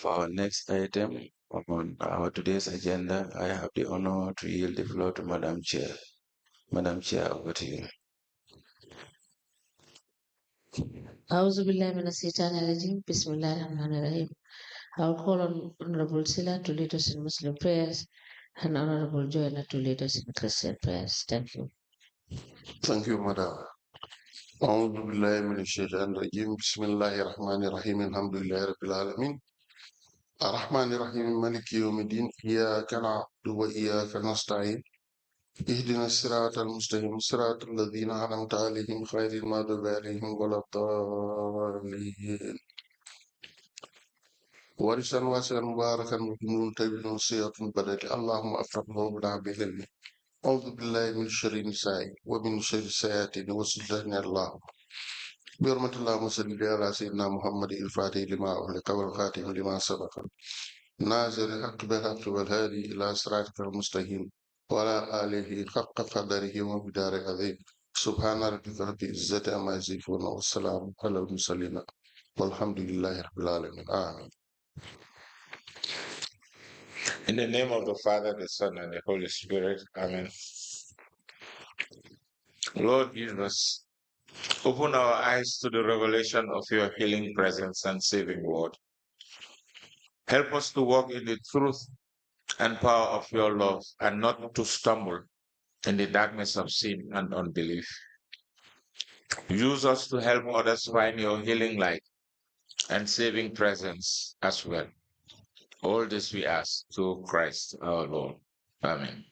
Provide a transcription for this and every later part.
for our next item on our today's agenda, I have the honor to yield the floor to Madam Chair. Madam Chair, over to you. Auzu billahi minas shaitani rajim. Bismillahir Rahmanir Rahim. I'll call on Honorable Sila to lead us in Muslim prayers and Honorable Joanna to lead us in Christian prayers. Thank you. Thank you, Madam. أعوذ بالله من الشيطان الرجيم بسم الله الرحمن الرحيم الحمد لله رب العالمين الرحمن الرحيم مالك يوم الدين إياك نعبد وإياك نستعين اهدنا الصراط المستقيم صراط الذين أنعمت عليهم غير المغضوب عليهم ولا الضالين ورثا واسعا مباركا وجنون طيب وصية بدل اللهم أفرغه بنا بالعلم أعوذ بالله من شر النساء ومن شر الشياطين وسلطان الله بحرمة الله صل على سيدنا محمد الفاتح لما أغلق والخاتم لما سبق ناصر الحق بالحق والهادي إلى صراطك المستقيم وعلى آله حق قدره ومقداره العظيم سبحان ربك رب العزة عما يصفون والسلام على المرسلين والحمد لله رب العالمين آمين. In the name of the Father, the Son, and the Holy Spirit. Amen. Lord Jesus, open our eyes to the revelation of your healing presence and saving word. Help us to walk in the truth and power of your love and not to stumble in the darkness of sin and unbelief. Use us to help others find your healing light and saving presence as well. All this we ask through Christ our Lord. Amen.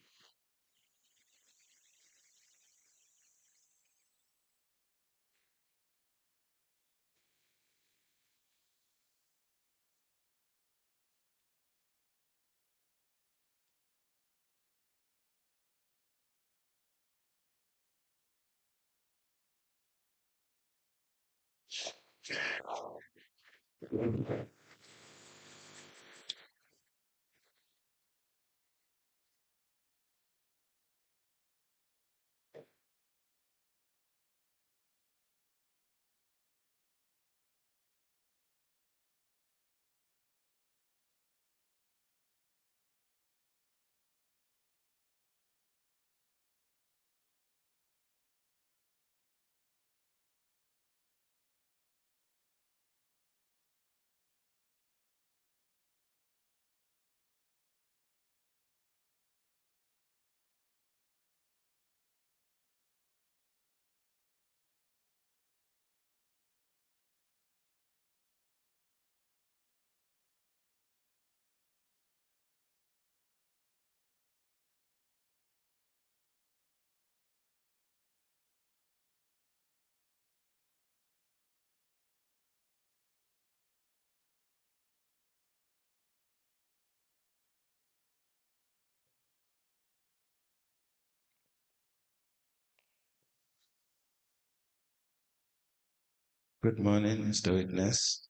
Good morning, Mr. Witness.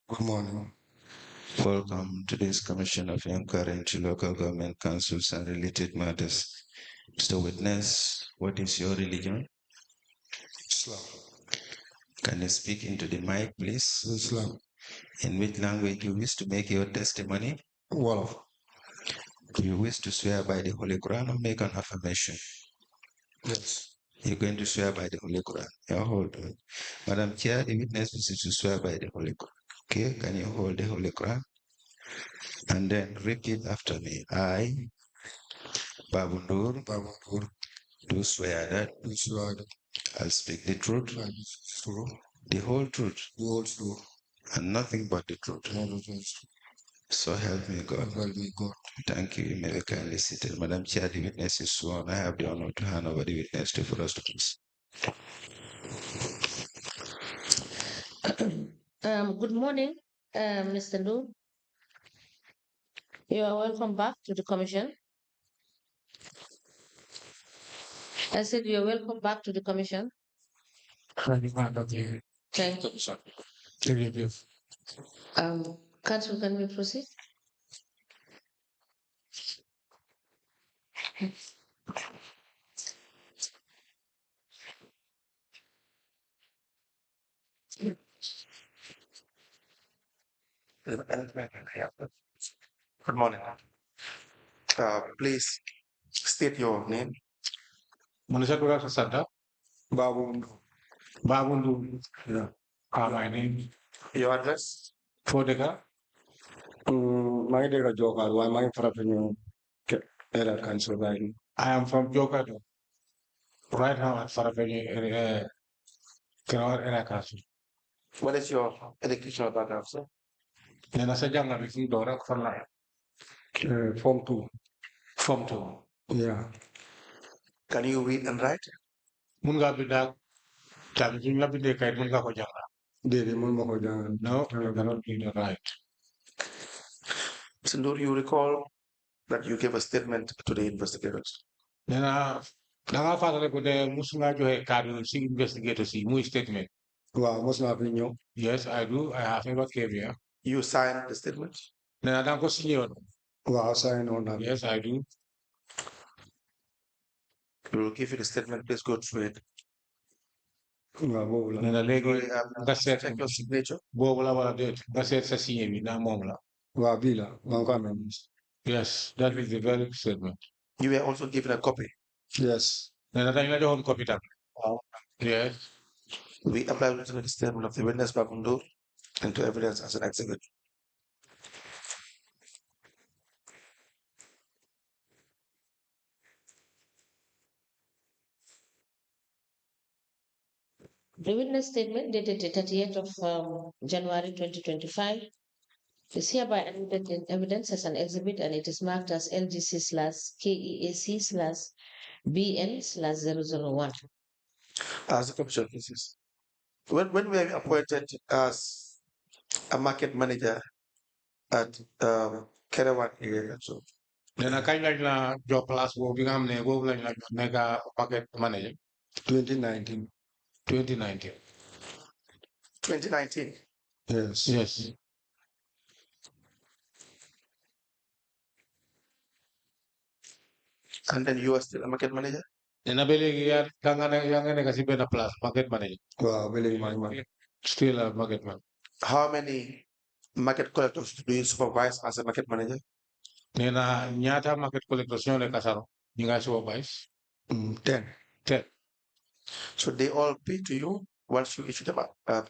Good morning. Welcome to this Commission of Inquiry into Local Government Councils and Related Matters. Mr. Witness, what is your religion? Islam. Can you speak into the mic, please? Islam. In which language you wish to make your testimony? Wolof. Do you wish to swear by the Holy Quran or make an affirmation? Yes. You're going to swear by the Holy Quran. Yeah, hold on. Madam Chair, the witness wishes to swear by the Holy Quran. Okay, can you hold the Holy Quran? And then repeat after me. I, Babu Ndure, do swear that I'll speak the truth, the whole truth, and nothing but the truth. So help me God. Thank you. You may be kindly seated. Madam Chair, the witness is sworn. I have the honor to hand over the witness to for us to please. Good morning, Mr. Ndure. You are welcome back to the commission. I said you are welcome back to the commission. Thank you. Council, can we proceed? Good morning. Please state your name. Munisakura Santa, Babu Ndure. Yeah. My name. Your address. Fodega. My name is Joka. Why am I from Era Council? I am from Joka. Right now at Farafeni Era Council. What is your educational background, sir? Then I said, young people don't for life. Form 2. Form 2. Yeah. Can you read and write? Munga Bidak, Tamjin Labide, Munga Hojanga. Did Munga Hojanga? No, I cannot read and write. Mr. Ndure, you recall that you gave a statement to the investigators? Then I father could Musula Joe Cardinal see investigators see my statement. Well, what's not opinion? Yes, I do. I have never came here. You signed the statement? Then I don't go see you. Well, I sign on that. Yes, I do. We will give you the statement. Please go through it. Then I legi that's it. Check your signature. Bobula wala date. That's it. Sasi mi na momla. Well, bila. Yes, that is the very statement. You were also given a copy. Yes. Then I think I don't copy that. Yes. We apply to the statement of the witness Babu Ndure into evidence as an exhibit. The witness statement dated the 30th of January 2025 is hereby admitted in evidence as an exhibit, and it is marked as LGC/KEAC/BN/001. As a commission cases. When we were appointed as a market manager at Kerawan area, so Then I kind of like job class will become a go like mega market manager. 2019. 2019. 2019. Yes. Yes. And then you are still a market manager? Then I believe you're going to plus market manager. Wow, believe my still a market man. How many market collectors do you supervise as a market manager? Then nyata market collectors nyole kasaro. You guys supervise? 10. 10. So they all pay to you once you issue them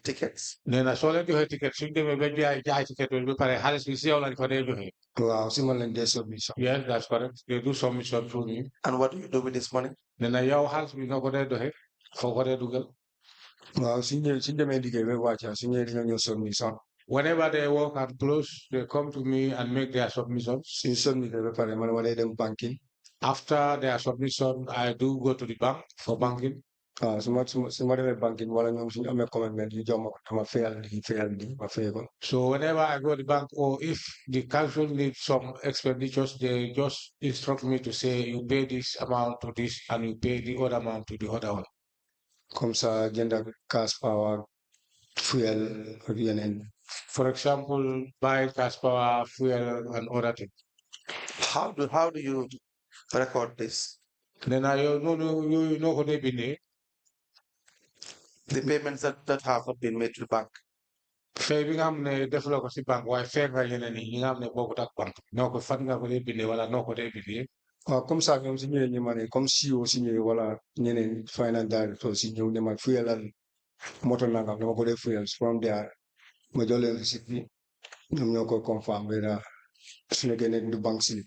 tickets? Then I saw that you had tickets. You gave me a ticket will be para Harris we see all like for you. Wow, similar they submission. Yes, that's correct. They do submission through me. And what do you do with this money? Then I yaw has we know what they do here. For what they do. Well, senior medical watch senior your submission. Whenever they work and close, they come to me and make their submissions. Banking. After their submission, I do go to the bank for banking. Somebody banking while I'm a commitment, you jump I'm a fair. So whenever I go to the bank, or if the council needs some expenditures, they just instruct me to say you pay this amount to this and you pay the other amount to the other one. Comes agenda cash power, fuel, for example, buy cash power, fuel, and other things. How do you record this? Then I you know what they've been there. The payments that have not been made to the bank. Saving am ne develop si bank why fair nga yene ni ngam ne boku tak bank no ko fan nga ko de binde wala no ko de binde comme ça ñom si ñëw ñi mané comme CEO si ñëw wala ñeneen finance director si ñëw ne ma fuelal moto nangam dama ko def fuel from there ma jolé receipt bi ñom ñoko confirm wera suñu gëné du bank si.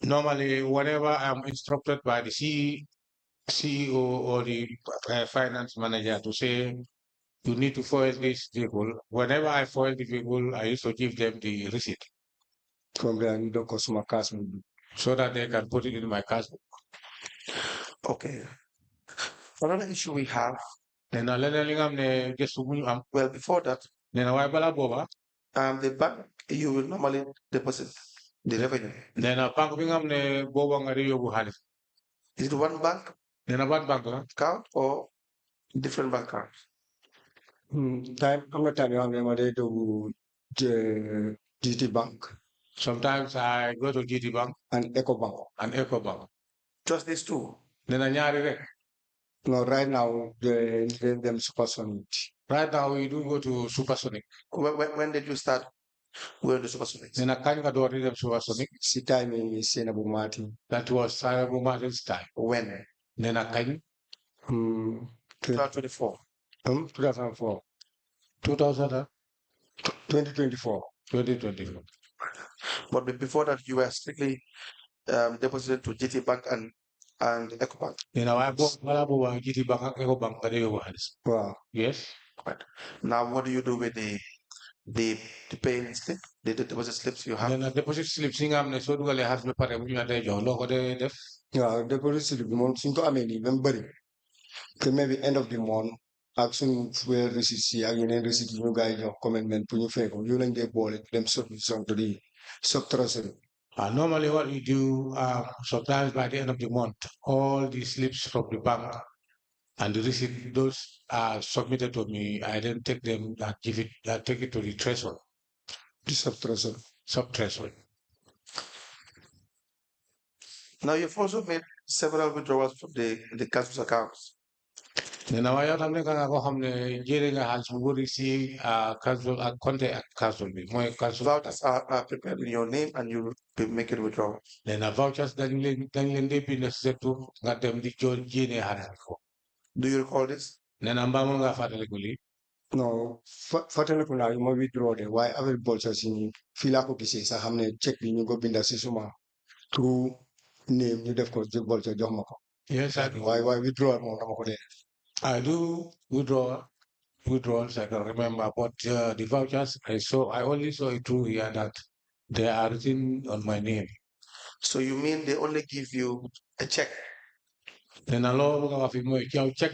Normally whenever I'm instructed by the CEO or the finance manager to say you need to foil this vehicle. Whenever I foil the vehicle, I used to give them the receipt. From there, you don't consume cash so that they can put it in my cash book. Okay. Another issue we have. Then well, before that, the bank you will normally deposit the revenue. Then a bank is it one bank? Then a bank account or different bank accounts? Time I'm not telling you to GT Bank. Sometimes I go to GT Bank and Eco Bank. Just these two? Then I no, right now them supersonic. Right now we do go to supersonic. When did you start We're the supersonics. Nena kanga do them supersonic. Si time is Senabu Martin. That was Sarabu Martin's time. When? Nena kang 2024. 2004. 2024. 2024. But before that, you were strictly deposited to GT Bank and EcoBank. GT Bank EcoBank. Wow. Yes. Right. Now, what do you do with the paying slip, the deposit slips you have? Then the deposit slips in am ne so dugale has be pare bu ñu day jox loko de def. Yeah, deposit slip mon suñ ko amé ni même bari. Que maybe end of the month ak suñ fuel receipt ak yeneen receipt ñu gaay jox commitment pour ñu fay ko yu lañ dé bolé dem submission to the sub treasury. Normally what we do sometimes by the end of the month all the slips from the bank and the receipt, those are submitted to me. I then take them and take it to the treasury. The sub-treasury. Sub-treasury. Now, you've also made several withdrawals from the council's accounts. Vouchers are prepared in your name and you will be making withdrawals. Then vouchers do you recall this? No, fàttaliku naa ma withdraw de waaye affaire bolsa si nii fii laa ko gisee sax xam ne check bi ñu ko binda si suma through name ñu def ko ci bolsa jox ma ko. Yes, I do. Why withdraw moom dama ko dee. I do withdrawals, I can remember, but the vouchers I only saw it through here that they are written on my name. So you mean they only give you a check? Then a law check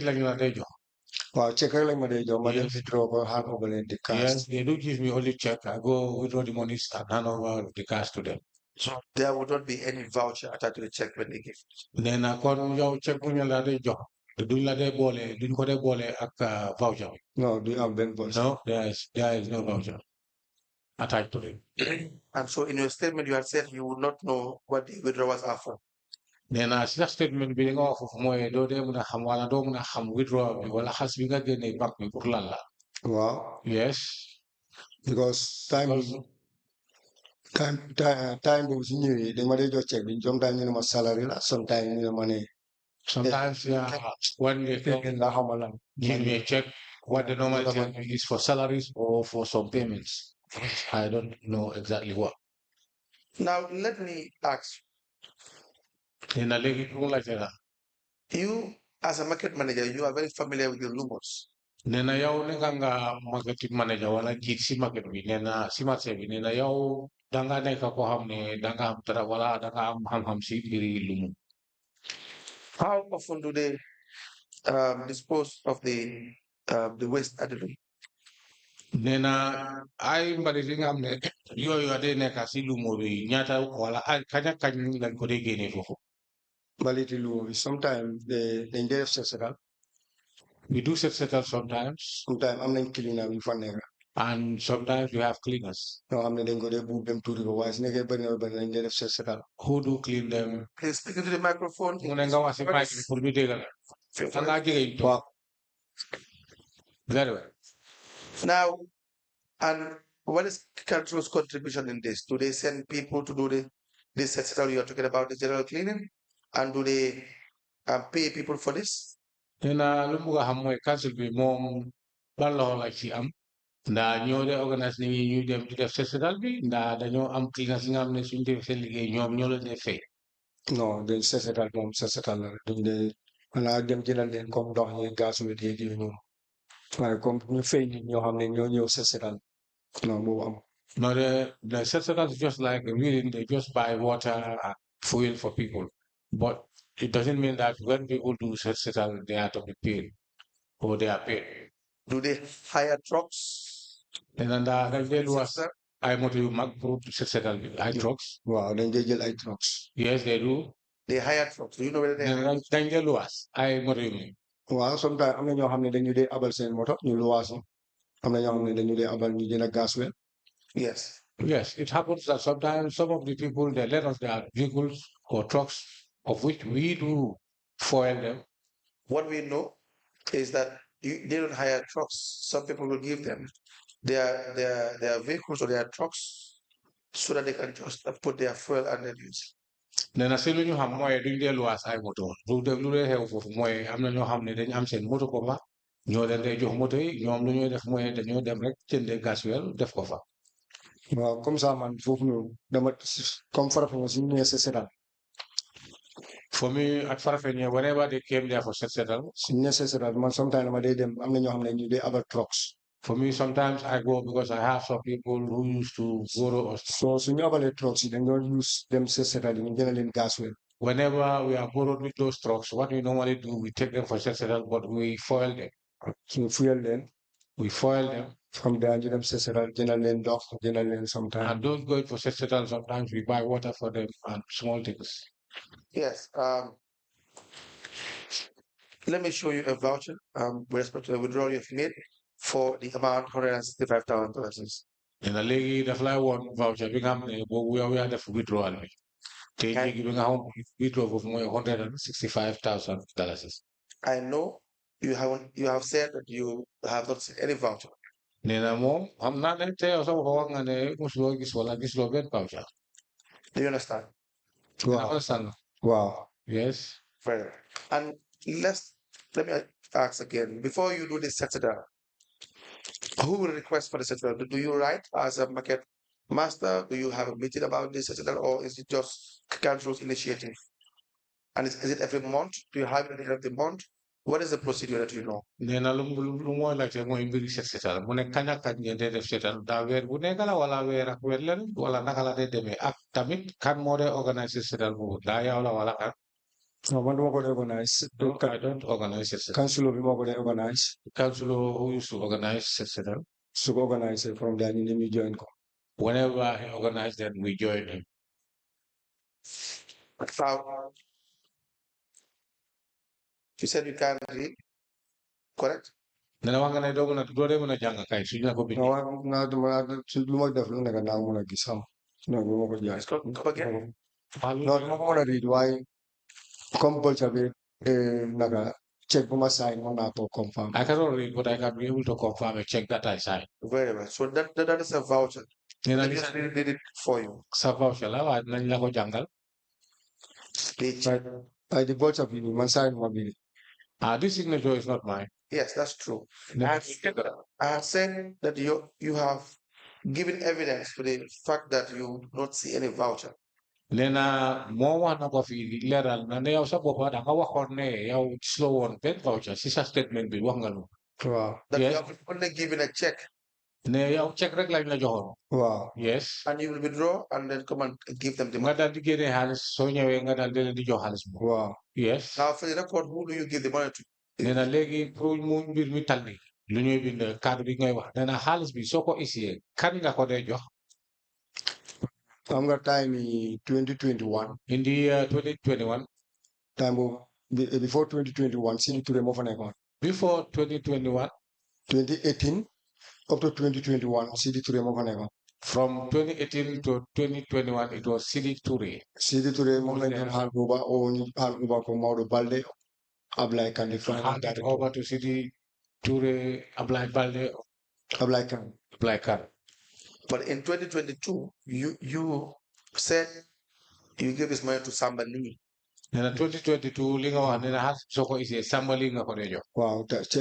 like that. Wow, check like my job, my withdraw or hand over the cash. Yes, they do give me only check. I go withdraw the money and hand over the cash to them. So there would not be any voucher attached to the check when they give. Then I call check when you job. Do la de bole, do ko de bole ak voucher. No, do you have Ben voucher? No, there is no voucher attached to it. And so in your statement you had said you would not know what the withdrawals are for. Then as that statement being off of my do de muna xam wala do muna xam withdraw bi wala xas bi nga gene bank bi pour lan la. Wow. Yes. Because time goes new, they might just check. Sometimes you know my salary, sometimes you know money. Sometimes when they give me a check, what the normal check is for salaries or for some payments. I don't know exactly what. Now let me ask you, as a market manager, you are very familiar with the lumos. Nena yaw nga marketing manager wala jiit si market bi nena si marché bi nena yaw danga nekk ko xam ne danga am dara wala danga am xam-xam si mbiri lumu. How often do they dispose of the waste at the room? Nena ay mbali li nga xam ne yooyu ade nekk si lumu bi ñaata wala kañ lañ ko dee génne foofu. Baliti lumu bi sometimes dañ dee def setal. We do settle sometimes. Sometimes I'm not cleaner with one. And sometimes we have cleaners. No, I'm not going to move them to the wise. Who do clean them? Please speak into the microphone. Very well. Now, and what is council's contribution in this? Do they send people to do this settle you are talking about, the general cleaning? And do they pay people for this? Nena lumbuga hamwe council bi mom balo la ci am nda ñoo de organise ni ñu dem di def setal bi nda dañoo am cleaners nga am ne suñu def seen liggéey ñoom ñoo la def fay. No, dañ setal moom setal la duñ de wala dem jëlal leen comme ndox yi gaz wi di ñu waaye comme ñu fay nit ñoo xam ne ñoo ñëw setal no boobu am. No, the setal is just like really they just buy water and fuel for people, but it doesn't mean that when people do settle, they are to be paid or they are paid. Do they hire trucks? And then they was I want to make group settle high trucks. Wow, then they get high trucks. Yes, they do. They hire trucks. Do you know where they are? Then they was I want to. Wow, sometimes I'm not having the new day about saying motor, new loas. I'm not having the new day about new gas well. Yes. Yes, it happens that sometimes some of the people they let us their vehicles or trucks of which we do foil them. What we know is that they don't hire trucks. Some people will give them their vehicles or their trucks so that they can just put their fuel and then use. Nena si lu ñu xam mooy duñ delluwaat ay moto lu dee xew foofu mooy am na ñoo xam ne dañ am seen moto ko fa ñoo leen day jox moto yi ñoom lu ñuy def mooy dañoo dem rek jëndee gasoil def ko fa. waaw comme ça man foofu noonu dama comme Farafenni si ñëwee sa setal. For me at Farafenni whenever they came there for settle. si ñëwee sa setal man sometimes dama day dem am na ñoo xam ne ñu day abal trucks. For me, sometimes I go because I have some people who used to borrow us. So suñu abalee trucks yi dañoo use them sa setal yi ñu jënd leen gasoil. Whenever we are borrowed with those trucks, what we normally do, we take them for settle, but we foil them. So fuel them. We foil them. From there, you them settle, general dock, general sometimes. And those going for settle, sometimes we buy water for them and small things. Yes. Let me show you a voucher with respect to the withdrawal you've made for the amount $165,000. In a legi, the fly one voucher, we are the withdrawal. Giving out withdrawal of more $165,000. I know you have said that you have not seen any voucher. Nena mo, I'm not going to tell you something voucher. Do you understand? Wow. Understand? Wow. Yes. Very. And let me ask again, before you do this settlement, who will request for the settlement? Do you write as a market master? Do you have a meeting about this settlement, or is it just council's initiative? And is it every month? Do you have it at the end of the month? What is the procedure that you know? Nena lumo like mo imbiri settle. Mune kanya kanya de settle. Da ver bune kala wala ver akwerlen wala nakala de deme. Ak tamit kan more organize settle mo. Da ya wala kan. No, one more organize. I don't organize it. Council of more organize. Council who used to organize settle. So organize it from there, and then we join. Whenever he organized, then we join him. You said you can't read, correct? Nana wanga na dogo na tudore mo na janga kai sunya ko bi. No, na lumag develop na kana mo na gisam. No, mo ko jang. Come again. No, mo ko na read why compulsory naga check mo sign mo na to confirm. I cannot read, but I can be able to confirm and check that I signed. Very well. So that is a voucher. Nena just did it for you. Sa voucher la wa na nila ko jangal. I the voucher bi man sign mo bi. This signature is not mine. Yes, that's true. I have said that you have given evidence to the fact that you don't see any voucher. Nena mo wa na ko fi leral na ne yaw sa bopa da nga waxon ne yaw slow on pen voucher si sa statement bi wax nga lu. Wow. That you have only given a check. Ne yaw check rek lañ la joxon. Wow. Yes. And you will withdraw and then come and give them the money. Nga dal di gene halis so ñewé nga dal di jox halis. Wow. Yes. Now for the record, who do you give the money to? Nena legi pour mu mbir mi talni lu ñuy bind cadre bi ngay wax nena halis bi soko essayé kan nga ko day jox. I'm got time in 2021. In the year 2021. Time before 2021, see to remove an account. Before 2021. 2018 up to 2021, CD to remove an account. From 2018 to 2021, it was CD Ture. CD Ture, moment and Halguba own Halguba Komado Balde, Ablai can define that over to CD Ture, Ablai Balde, Ablai can. But in 2022, you said you gave this money to somebody. In 2022, lingo and then has so is somebody lingo. Wow, that's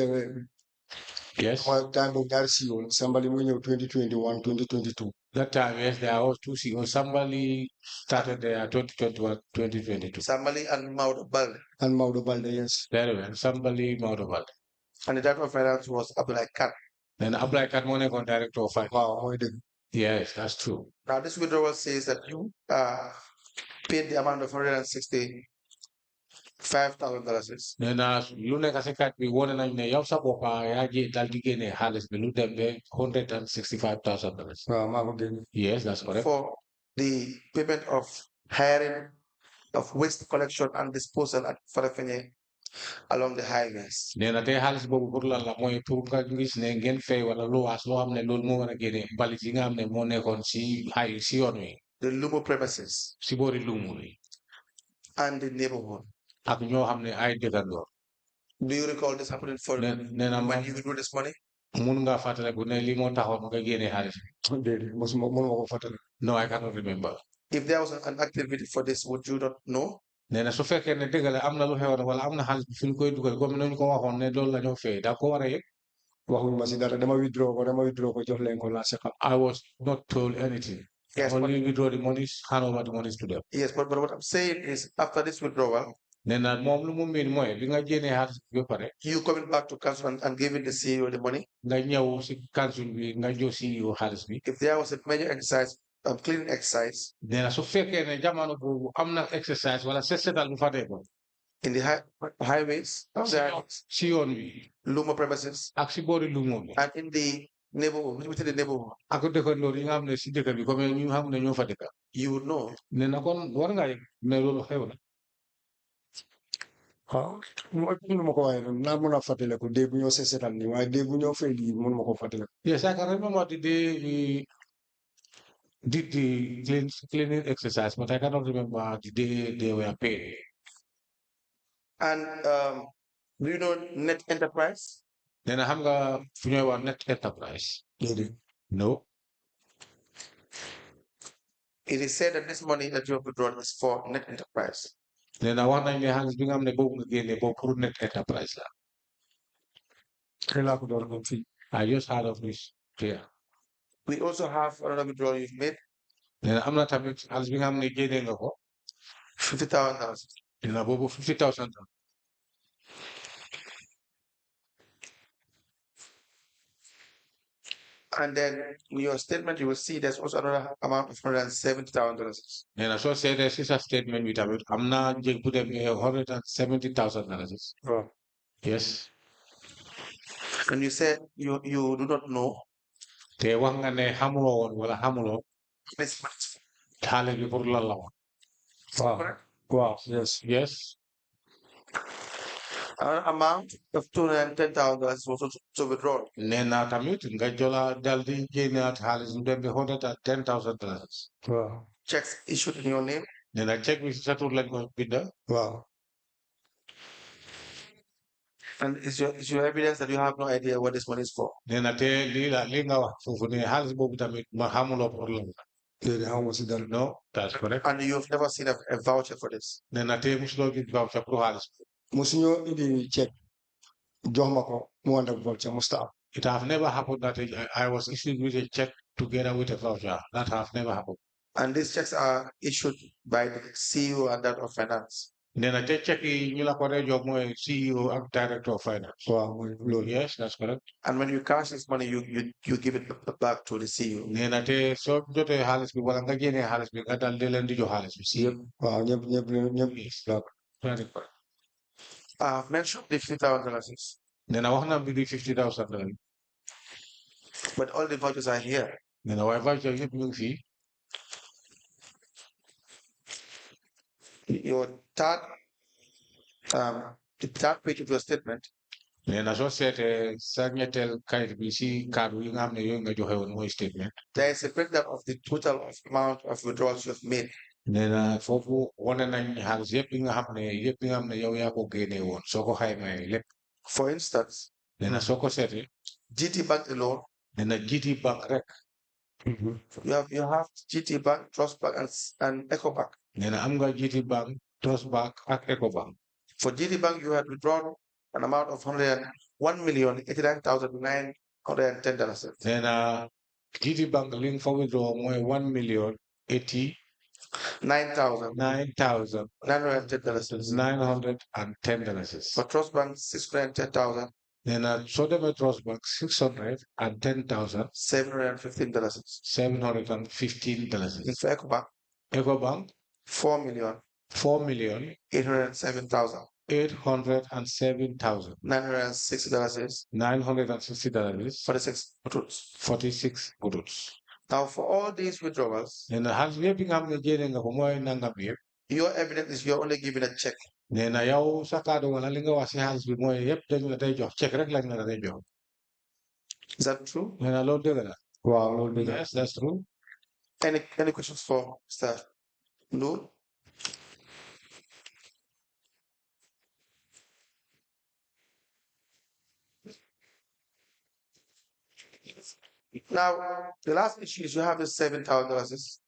yes. One time of that CEO, somebody when you 2021, 2022. That time, yes, there are two CEOs. Somebody started there 2021, 2022. Somebody and Maudo Balde. And Maudo Balde, yes. Very well. Somebody Maudo Balde. And the director of finance was Abdullah Khan. Then Abdullah Khan money on director of finance. Wow, yes, that's true. Now this withdrawal says that you paid the amount of $165,000. Then Luna Kasekat we won and a Yausa Bopa Yaji Daldigene Halis below them $165,000. Yes, that's correct. For the payment of hiring of waste collection and disposal at Farafenni along the highways. Then at the Halis Bobula Lamoy Turka Gris Nengen Fay or low as low am Lulmo again, Balitingam, the Mone on sea, high sea on me. The Lumo premises. Sibori Lumuri. And the neighborhood. Do you recall this happening for when you withdrew this money? mun nga fàttale bu ne li moo taxoon nga génne xaalis déedéet mosuma ko fàttali. no I cannot remember. If there was an activity for this, would you not know? nee na su fekkee ne dëgg la am na lu xewoon wala am na xaalis bi fi ñu koy dugal comme nañu ko waxoon ne loolu la ñoo fay daa ko war a yëg. waxuñ ma si dara dama withdraw ko jox leen ko laa si xam. I was not told anything. Yes, only withdraw the monies, hand over the monies to them. Yes, but what I'm saying is after this withdrawal, nee na moom lu mu miin mooy bi nga génnee xaalis bi ba pare. you coming back to council and giving the CEO the money. nga ñëw si council bi nga jox CEO xaalis bi. If there was a major exercise, cleaning exercise. nee na su fekkee ne jamono boobu am na exercise wala setal bu fa deekoon. In the highways, si yoon wi. Lumo premises. ak si boori Lumo bi. And in the neighborhood, within the neighborhood. ak dëkkandoor yi nga xam ne si dëkk bi comme ñu xam ne ñoo fa dëkk. You would know. nee na kon war nga yëg ne loolu xew na. mënu ma ko waaye naa mën a fàttaliku dee bu ñoo seetal nii waaye dee bu ñoo fay lii mënu ma ko fàttaliku. Yes, I can remember the day we did the cleaning exercise, but I cannot remember the day they were paid. And do you know Net Enterprise? Then I have Net Enterprise. No. It is said that this money that you have withdrawn is for Net Enterprise. Then I want to hands being the book again, the book Net Enterprise. I just heard of this here. We also have another withdrawal you've made. Then I'm not having as being the getting of $50,000. In above 50,000. And then in your statement, you will see there's also another amount of $170,000. And I saw say this is a statement with I'm not just put them $170,000. Oh. Yes. And you said you do not know. Te wanga ne hamulo wala hamulo. This much. Tale bi pour lalla won. Wow. Wow. Yes. Yes. An amount of $210,000 is also to withdraw. Nena tamit nga jola daldi génnaat xaalis dem bi $110,000. Wow. Checks issued in your name. Nena check bi sa tur lañ ko binda. Wow. And is your evidence that you have no idea what this money is for? Nena te li nga wax fofu ne xaalis boobu tamit ma xamulo pour lan la. No, that's correct. And you've never seen a voucher for this? Nena te musulo gis voucher pour xaalis. Musuñoo indi check jox ma ko mu ànd ak voucher musta am. It have never happened that I was issued with a check together with a voucher. That have never happened. And these checks are issued by the CEO and that of finance. Nena te check yi ñu la ko jox mooy CEO and director of finance. Wow. Yes, that's correct. And when you cash this money, you give it back to the CEO. Nena te so jotee xaalis bi wala nga génnee xaalis bi nga dal di leen di jox xaalis bi. Yep. Wow. Ñëpp. Very correct. I have mentioned the $50,000. Nena wax na bi di $50,000. But all the vouchers are here. Nena waaye voucher yëpp ñu ngi fii. Your third, the third page of your statement. Nena soo seetee sa ñetteel kayit bi si kaddu yi nga xam ne yooyu nga joxe woon mooy statement. There is a breakdown of the total amount of withdrawals you have made. Nena foofu wane nañ xaalis yëpp yi nga xam ne yow yaa ko génne woon soo ko xaymee lépp. For instance, Nena soo ko seetee. GT Bank alone. Nena GT Bank rek. You have GT Bank, Trust Bank, and Eco Bank. Nena am nga GT Bank, Trust Bank, ak Eco Bank. For GT Bank, you had withdrawn an amount of $1,089,910. Nena GT Bank li nga fa withdraw mooy $1,089,910. $910. For Trust Bank, $610,000. Nena soo demee Trust Bank $610,000. $715. $715. And for Eco Bank, $4,807,000. $807,000. $960. $960. 46 bullets. Now, for all these withdrawals, Nena xaalis bi yëpp yi nga xam ne génne nga ko mooy nangam yëpp. your evidence is you're only given a check. Nena yow sa kaddu wala li nga wax si xaalis bi mooy yëpp dañu la day jox check rek lañ la day jox. Is that true? Nena loolu dëgg la. Wow, loolu dëgg la. Yes, that's true. Any questions for Mr. Ndure? Now, the last issue is you have the $7,000.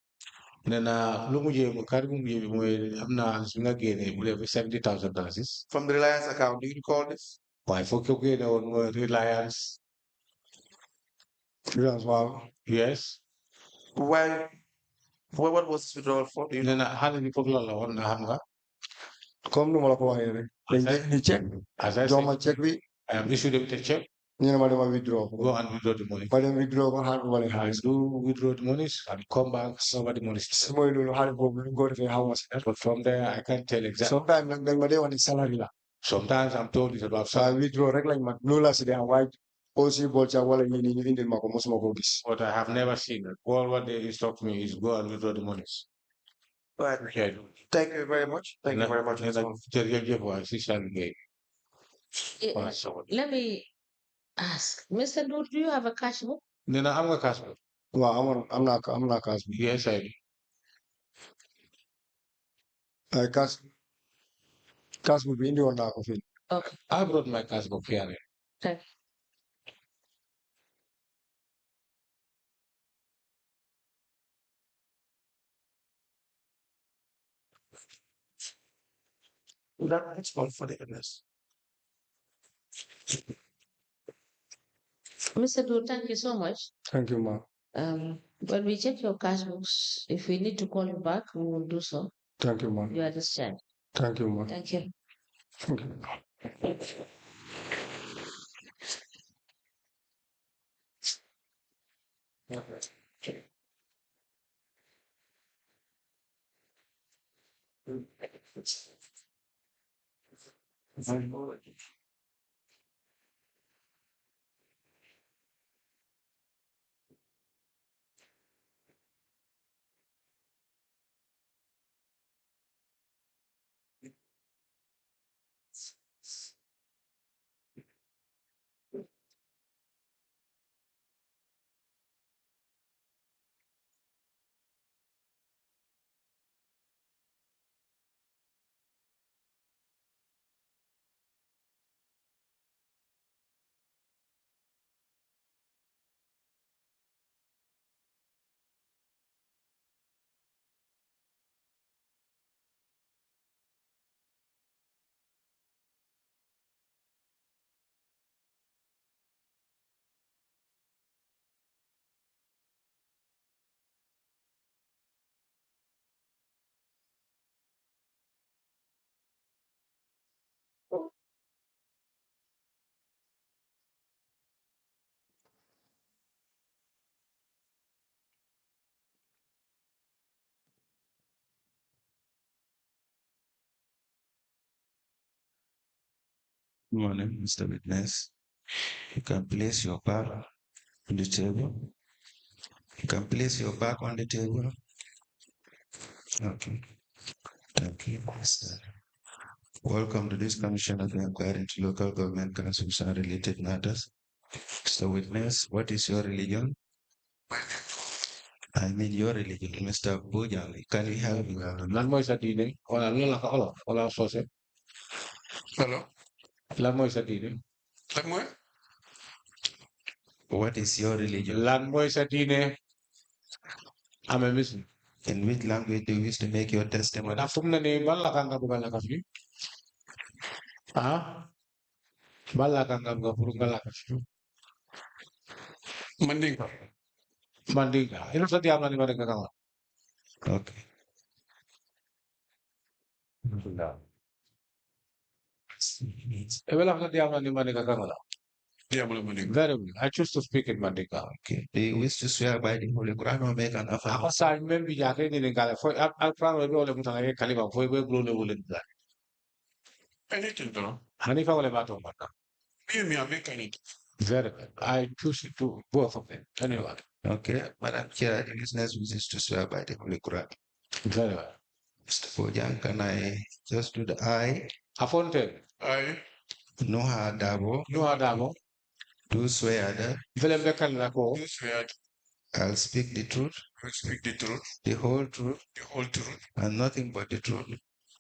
Nena lu mujjee kàddu bu mujjee bi mooy am naa su nga génnee bu dee $70,000. From the Reliance account. Do you recall this? Waaye foog ko génne woon mooy Reliance. Reliance, wow. Yes. Why? What was this withdrawal for? Do you know? Nena xaalis bi foofu la la woon na xam nga. Comme nu ma la ko waxee rek. dañ def ni check. As I jox ma said, check bi. I am issued with a check. ñu ne ma dama withdraw. Go and withdraw the money. ma dem withdraw ko xaar ma ne I xaalis. do withdraw the monies and come back, cover the monies. su mooy loolu xaalis boobu ñu ko defee xaw ma si dara. But from there, I can't tell exactly. sometimes nag dañ ma dee wax ni salary la. Sometimes I'm told it's about saa salary, withdraw rek lañ ma loolu la si dee am waaye aussi bool ca wala ñii nii ñu indil ma ko mosuma ko gis. but I have never seen it. All what they instruct me is go and withdraw the monies. Right. Yeah. Thank you very much. Thank you very much. Let me ask, Mr. Ndure, do you have a cash book? Nena am nga cash book? waaw am naa cash bi. Yes, I do. ay cash book bi indi woon naa ko fii. Okay. I brought my cash book here. Okay. That's all for the illness. Mr. Ndure, thank you so much. Thank you, ma'am. When we check your cash books, if we need to call you back, we will do so. Thank you, ma'am. You understand? Thank you, ma'am. Thank you. Thank you. Good morning, Mr. Witness. You can place your back on the table. You can place your back on the table. Okay. Thank you, Mr. Welcome to this commission of inquiry into local government councils and related matters. Mr. Witness, what is your religion? I mean your religion, Mr. Bojang. Can we have Lan mooy sa diine wala loolu la ko olof wala soose? Hello? Lan mooy sa diine? what is your religion? Lan mooy sa diine? I'm a Muslim. In which language do you wish to make your testimony? Ndax fu mu ne nii ban laka nga bëgg a laka fii? Ah? Ban laka nga bëgg pour nga laka fii? Mandinka. Mandinka. Ilo sa diam na ni Mandinka ka nga? Okay. Ebe lang sa diam na ni Mandinka ka nga? Mandinka. Very well. I choose to speak in Mandinka. Okay. Do you wish to swear by the Holy Quran or make an Ako affirmation? sa amin biya kayo nilingkala. Al Quran webe ole mutanga ke kalima. Foi we glone wole nila. Anything, though. Hanifa wole bato mata. Me, I make anything. Very well. I choose to do both of them. Anyway. Okay. Madam Chair, the business wishes to swear by the Holy Quran. Very well. Mr. Bojang, can I just do the I? Afonte. I, Nuha Darboe, Nuha Darboe. do swear that Vele mbekal na ko. do swear I'll speak the truth, to speak the truth, the whole truth, the whole truth, and nothing but the truth.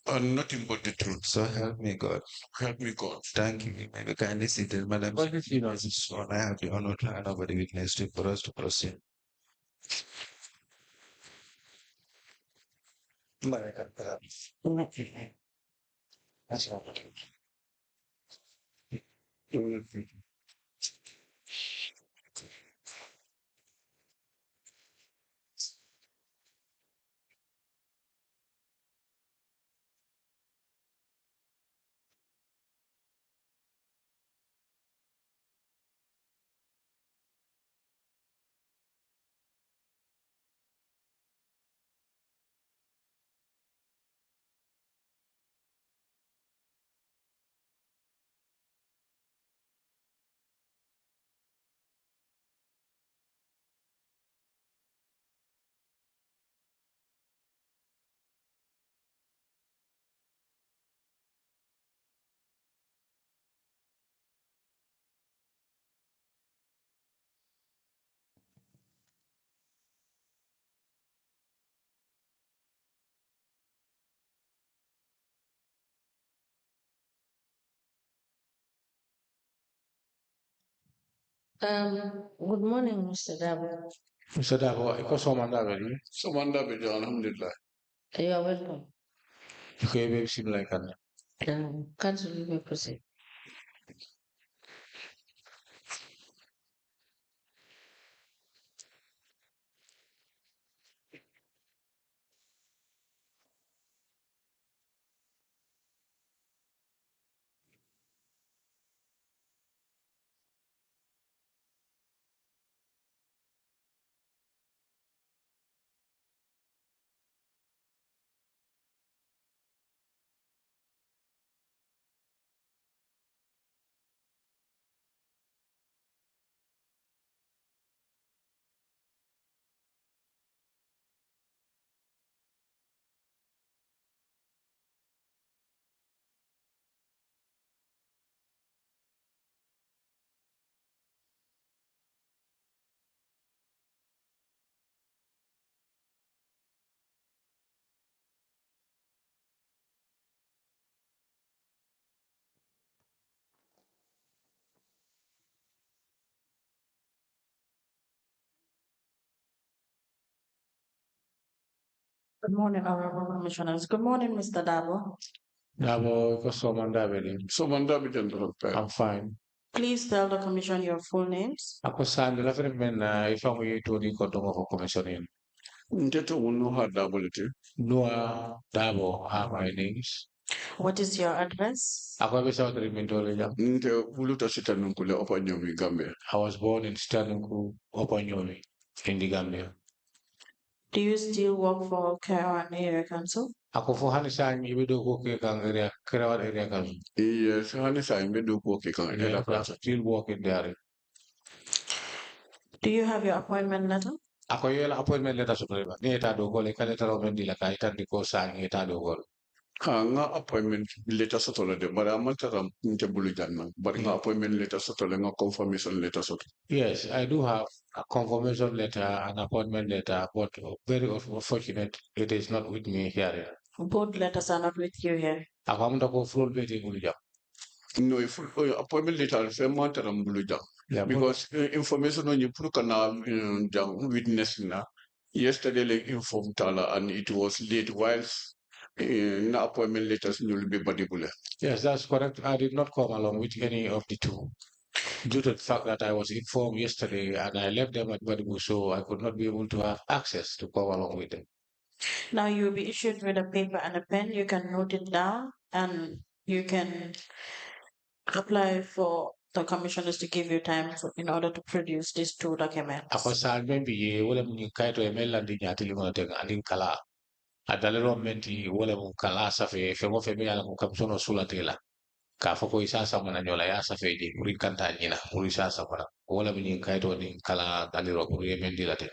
and nothing but the truth. So help me God. Help me God. Thank you. Maybe kindly seated, Madam. What is you know? I have the honor to hand over the witness to for us to proceed. That's all. Good morning, Mr. Darboe. Mr. Darboe, iko somanda beli. Somanda bejo, alhamdulillah. You are welcome. Iko ebe sim like an. Council, you may proceed. Good morning, Honorable Commissioners. Good morning, Mr. Darboe. Darboe, iko somanda beli. Somanda bejo, I'm fine. Please tell the Commission your full names. Ako sandi la fere men ifangu yetu di kotongo for commissioning. Nteto Nuha Darboe. Nuha Darboe are my names. What is your address? Ako ebe sa otri mentole jam. Nte uluta sita nunkule opa nyomi Gambia. I was born in Stanunku, Opanyomi, in the Gambia. Do you still work for Karawan Area Council? Ako fo hani sa ibe do ko ke kang area, Kerawat area kan. Yes, hani sa imbe do ko ke kan Yeah, era I'm still working there. Do you have your appointment letter? Ako yela appointment letter suprema. Ni eta do ko le kale taro mendi la ka itan di ko sa ni eta do ko. nga appointment letter soto la de bara amantara nte bulu janna bari nga appointment letter soto le nga confirmation letter soto. Yes, I do have a confirmation letter, an appointment letter, but very unfortunate it is not with me here. Both letters are not with you here. Ako amda ko full beti bulu jam. No, if appointment letter fe mantara bulu jang. Yeah, Because information on you put kana jang witness na yesterday le informed tala and it was late whilst na appointment letters will be badibule. yes, that's correct. I did not come along with any of the two. Due to the fact that I was informed yesterday and I left them at Badibu, so I could not be able to have access to come along with them. Now you will be issued with a paper and a pen. You can note it down and you can apply for the commissioners to give you time in order to produce these two documents. Ako sa maybe ye wala muni kaito email landi nyati limo teng andin kala. Adalero menti wala mu kala sa fe mo fe ala mu kamsono sula tela. Ka foko isasa mana nyola ya sa fe di uri kanta nyina uri sasa mana. Wala muni kaito ni kala dalero uri emendi la teng.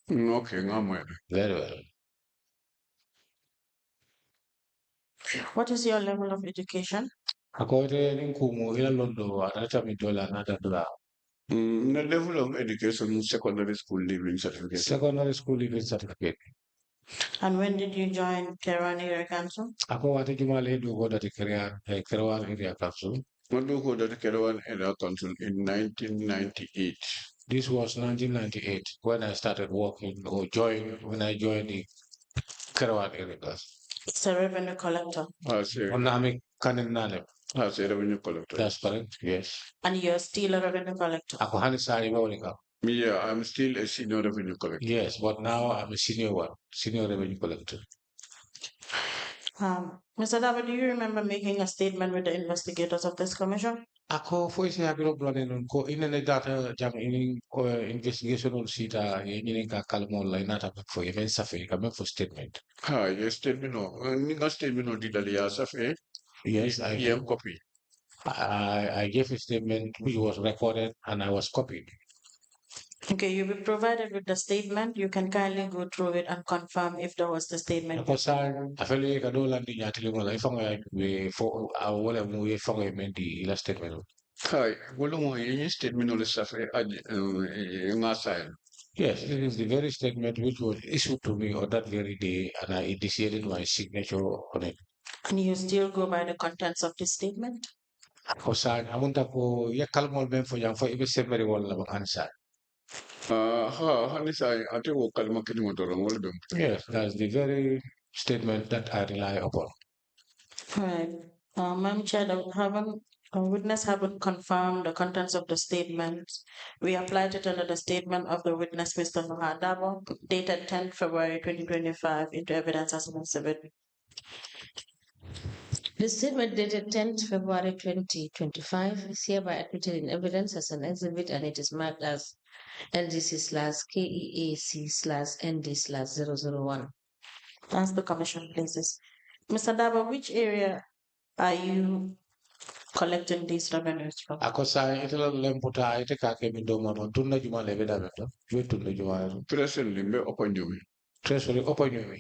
Okay, ngamo. Very well. What is your level of education? Ako ite ninkumu ila londo anata midola anata dola. The level of education, secondary school leaving certificate. Secondary school leaving certificate. And when did you join Kerouan Area Council? Ako wati jumale do go that Kerouan Area Council. I do go to the Kerouan Area Council in 1998. This was 1998 when I started working or when I joined the Kerouan Area Council. It's a revenue collector. As a Onami Kaninale. revenue collector. That's correct, yes. And you're still a revenue collector. Ako Hanisari Mawnika. Yeah, I'm still a senior revenue collector. Yes, but now I'm a senior revenue collector. Mr. Darboe, do you remember making a statement with the investigators of this commission? Ako foi se habilo blane non ko inene data jam in investigation on sita yini ka kalmo la inata for even safe ka for statement. Ah, yes, statement no statement no didali safe. Yes, I copy. I gave a statement which was recorded and I was copied. Okay, you'll be provided with the statement. You can kindly go through it and confirm if that was the statement. Because I feel like I don't like the nyatili if I'm for wala mo ifang mendi ila statement. Hi, wala mo yung statement no safe nga sign. Yes, it is the very statement which was issued to me on that very day, and I initiated my signature on it. And you still go by the contents of this statement? Because I want to go, yeah, kalmol ben for young for every seminary wall of answer. Yes, that's the very statement that I rely upon. Right. Madam Chair, a witness haven't confirmed the contents of the statement. We applied it under the statement of the witness, Mr. Nuha Darboe, dated 10th February 2025, into evidence as an exhibit. The statement dated 10th February 2025 is hereby admitted in evidence as an exhibit, and it is marked as LGC/KEAC/ND/001. Ask the commission, please. Mr. Darboe, which area are you collecting these revenues from? Ako sa ito lemputa ite kake mindoma no tunna juma lebe da beto. Jwe tunna juma. Presently, me open you. Treasury open you.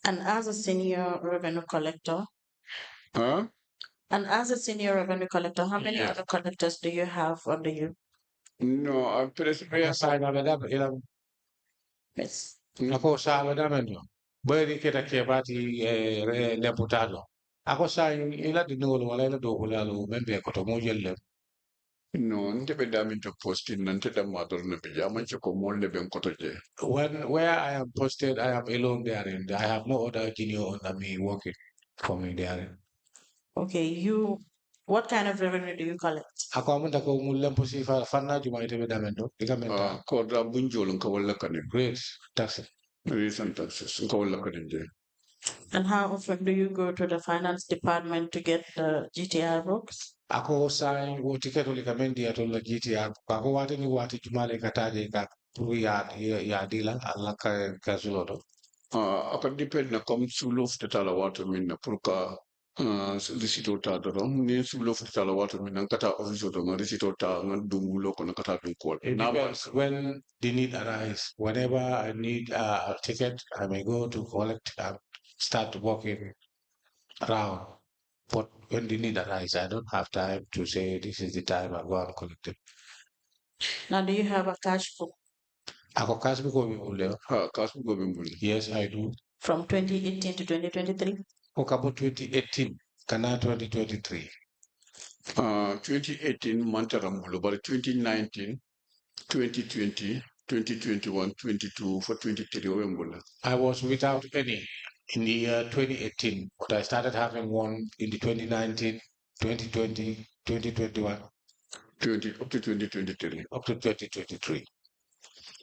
And as a senior revenue collector, Huh? And as a senior revenue collector, how many other collectors do you have under you? No, I'm presently. Yes. Ako sa abadamenyo. Bari kita kebati leputado. Ako sa ila dinolo wala ila do kulalo membe ko to mo yelle. No, ndebe dami to posting nante da mador ne pijama choko molde ben kotoje. Where I am posted, I am alone there, and I have no other junior under me working for me there. Okay, what kind of revenue do you collect? Ako amunta ko mulam po si fanna juma ite bedamento. Ikamenta. Kodra bunjol nka wala kanin. Great taxi. Recent taxes nka wala kanin je. And how often do you go to the finance department to get the GTR books? Ako sa wo ticket ulikamendi ato la GTR. Ako wate ni wate jumale kataje ka ya dila alla ka zulodo. Aka depend na kom sulof te tala water min na purka risito ta doro ni sulof te tala water min na kata office to na risito ta na dungulo ko na kata dungkol. It depends when the need arises. Whenever I need a ticket, I may go to collect and start working around. But when the need arises, I don't have time to say this is the time I go and collect it. Now, do you have a cash book? Ako cash book Yes, I do. From 2018 to 2023? About 2018, kana 2023. 2018 Mantarambulo, but 2019, 2020, 2021, 22 for 23 I was without any in the year 2018, but I started having one in the 2019, 2020, 2021. Up to 2023. Up to 2023.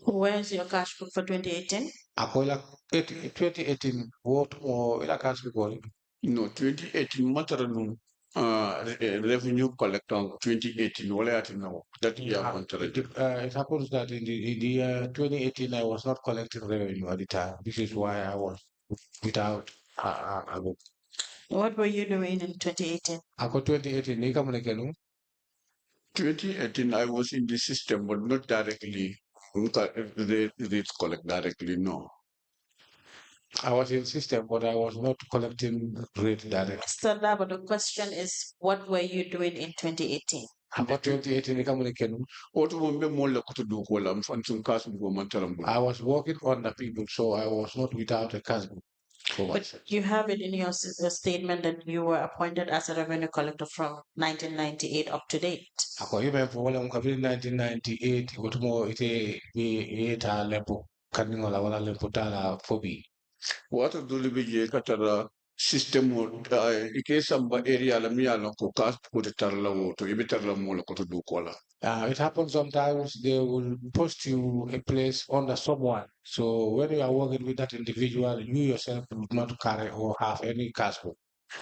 Where is your cash book for 2018? Akola 2018, what more ila cash book? No, 2018 Mantaranum revenue collector 2018. What I know that year it happens that in the year 2018 I was not collecting revenue at the time. This is why I was without a book. What were you doing in 2018? Ako 2018 ni kamo 2018 I was in the system, but not directly. They collect directly, no. I was in system, but I was not collecting rate directly. Mr. Darboe, the question is, what were you doing in 2018? About 2018, I was working on the people, so I was not without a casbook. But you have it in your statement that you were appointed as a revenue collector from 1998 up to date. Ako even for 1998, got more it a lepo kaningola wala lepo tala fobi. What do you katara system ike samba area la mi ala ko kas ko de tarla woto ibe tarla mo la ko to du kola. It happens sometimes they will post you a place under someone. So when you are working with that individual, you yourself would not carry or have any casbook.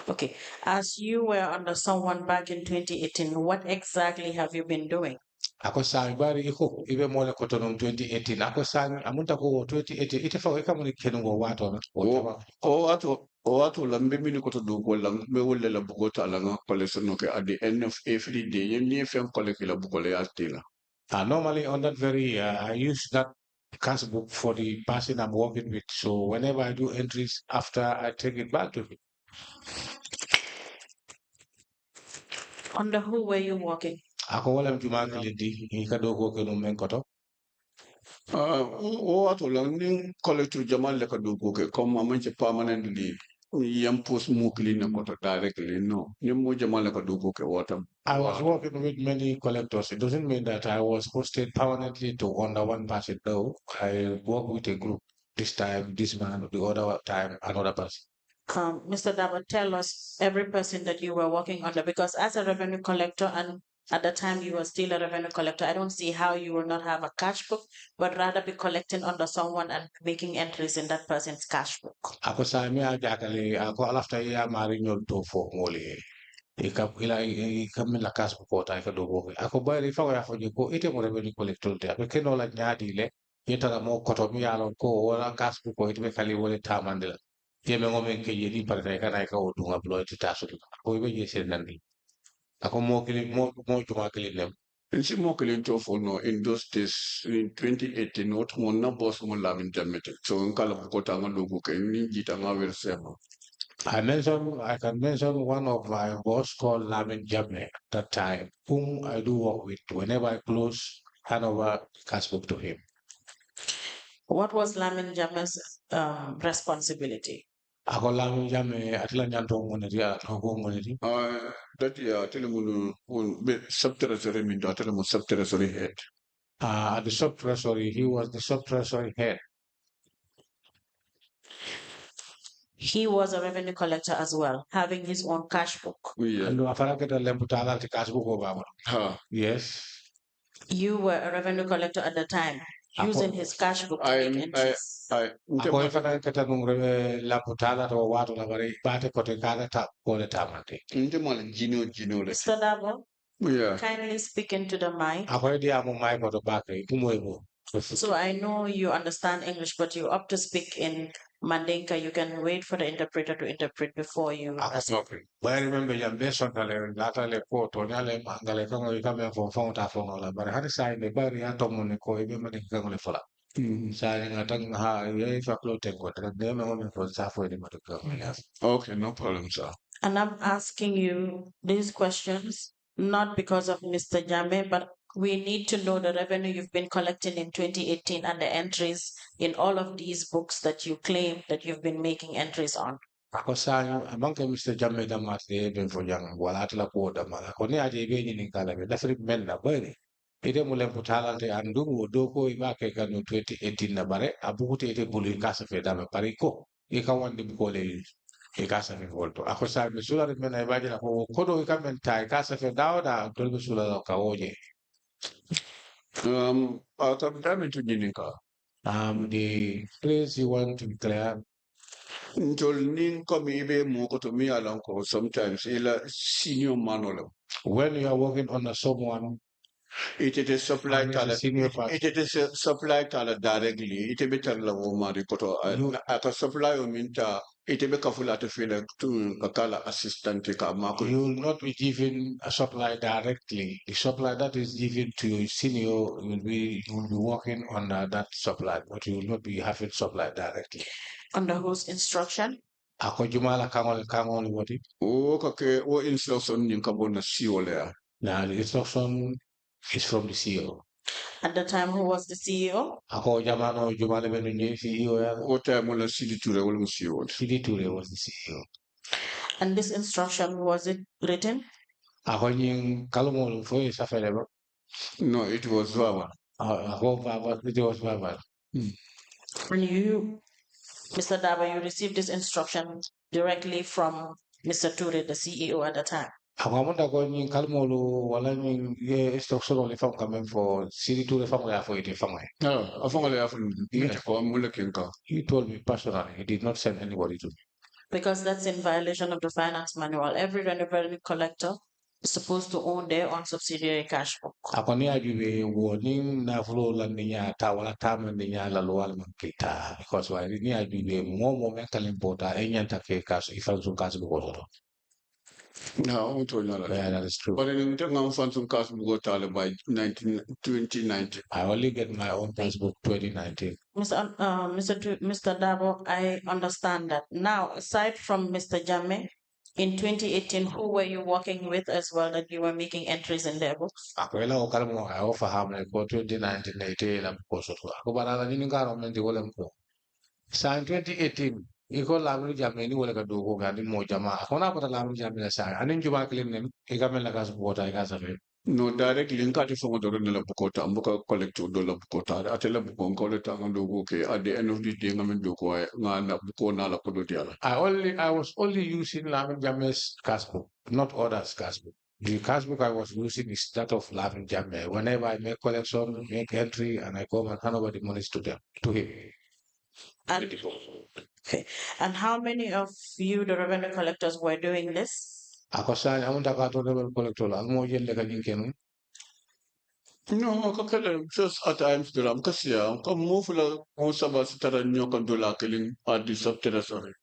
Okay, as you were under someone back in 2018, what exactly have you been doing? Ako sang bari iko ibe mo la kotonom 2018. Ako sang amunta ko 2018 ite fa ka mo ni kenungo wato na. O ato la mbe mini ko to du kola mbe wolle la bugota la nga collection no ke at the end of every day yen ni fen collect la bugole atila. Normally on that very year, I use that casbook for the person I'm working with. So whenever I do entries after, I take it back to him. Under who were you working? Ako wala mjuma kilindi, ikadogo kenu menkoto. O ato la ni collect jamal le ka du ko ke comme amanche permanently yam post mukli na ko to directly no ni mo jamal le ka du ko ke water. I was working with many collectors. It doesn't mean that I was posted permanently to under one person. No, I work with a group. This time, this man, the other time, another person. Mr. Darboe, tell us every person that you were working under, because as a revenue collector and at the time you were still a revenue collector, I don't see how you will not have a cash book, but rather be collecting under someone and making entries in that person's cash book. Ako sa mi ajakali ako alafta iya marinyo to for moli. Ikam la kas ko ta ka do ko ako ba ri fa ya fo ko ite mo revenue collector te ako keno la nyaadi le yeta mo koto mi yalo ko wala kas ko ite be kali wole tamandela yeme ngome ke yedi par ta kana ka o dunga blo ite tasu ko be yese nandi ako mo kili mo juma kili nem Nsi mo kili to for no in those days in 2018 not mo na boss mo la min jamete so nkala ko ta nga dugu ke ni jita nga wer sema. I can mention one of my boss called Lamin Jame at that time, whom I do work with whenever I close hand over casbook to him. What was Lamin Jame's responsibility? Ako Lamin Jame atila nyanto monedi ako monedi. That ya telemu sub treasury min da telemu sub treasury head. At the sub treasury, he was the sub treasury head. He was a revenue collector as well, having his own cash book. Yes. You were a revenue collector at the time, using his cash book to make entries. Mr. Darboe, kindly speak into the mic. So I know you understand English, but you opt to speak in Mandinka. You can wait for the interpreter to interpret before you. But I remember you based on the latter report on Yale Mangale coming from Fonta, but I had signed the barrier Tomunico, even when it came on the floor. Signing a tongue high, if I close what the name of the Safo. Okay, no problem, sir. And I'm asking you these questions not because of Mr. Jame, but we need to know the revenue you've been collecting in 2018 and the entries in all of these books that you claim that you've been making entries on. Ako sa among Mr. Jame da mati ben for young wala atla ko da mala ko ni aje be ni kala be dafri men na bari ide mo lem putala te andu wo do ko iba ke kanu 2018 na bare abuku te bulu kasa fe da me pari ko e ka wandi ko le e kasa fe volto ako sa mi sula men ay baje na ko do ka men tai kasa fe da do sula ka oje. The place you want to declare. Sometimes senior man. When you are working under someone, it is supply it is supply directly. It be la woman koto aka supply minta it be kafula to feel to kala assistant ka mako. You will not be given a supply directly. The supply that is given to your senior you will be working under that supply, but you will not be having supply directly. Under whose instruction? Ako jumala kangol wati. O kake o instruction nin kabona siolea. Now the instruction is from the CEO. At the time, who was the CEO? Ako jamano jumale benunye CEO ya. What time will Sidi Ture will CEO? Sidi Ture was the CEO. And this instruction, was it written? Ako yung kalumol fo sa feleba. No, it was verbal. Ako verbal, it was verbal. And you, Mr. Darboe, you received this instruction directly from Mr. Ture, the CEO at the time. Ako amon ako yung kalumolo wala yung instruction only from coming for Sidi Ture from ya for ite from No, I found out He told me personally, he did not send anybody to me. Because that's in violation of the finance manual. Every revenue collector is supposed to own their own subsidiary cash book. Ako ni ajube warning na flow lang niya tawala tama niya lalual kita because why ni ajube mo men kalimpota enyanta ke kaso ifanzu kaso ko. No, I told you that. Yeah, that is true. But in the Fansun Casbook by 2019. I only get my own passbook 2019. Mr. Darboe, I understand that. Now, aside from Mr. Jammeh, in 2018, who were you working with as well that you were making entries in their books? Ako ela okala mo I offer ham like 2019 18 lam ko so. Ako barala ni ngaro men di wala ko. Sa 2018 iko lamu Jammeh ni wala ka dugo gadi mo jama. Ako na pata lamu Jammeh la sa. Anin juba klin e gamen la gas bota e gas No, direct link at the phone door in the Bukota, and Buka collect $2 Bukota, at a Bukon collect and do okay. At the end of the day, I'm going to go Bukona Lakodia. I was only using Lamin Jammeh's cashbook, not others' cashbook. The cashbook I was using is that of Lamin Jammeh. Whenever I make collection, make entry, and I come and hand over the monies to him. Okay. And how many of you, the revenue collectors, were doing this? Ako sa amun takato level collector ang mo yelle ka dinken. No, just at times the Ramkasia, come move most of us that are not going to like at the subterranean.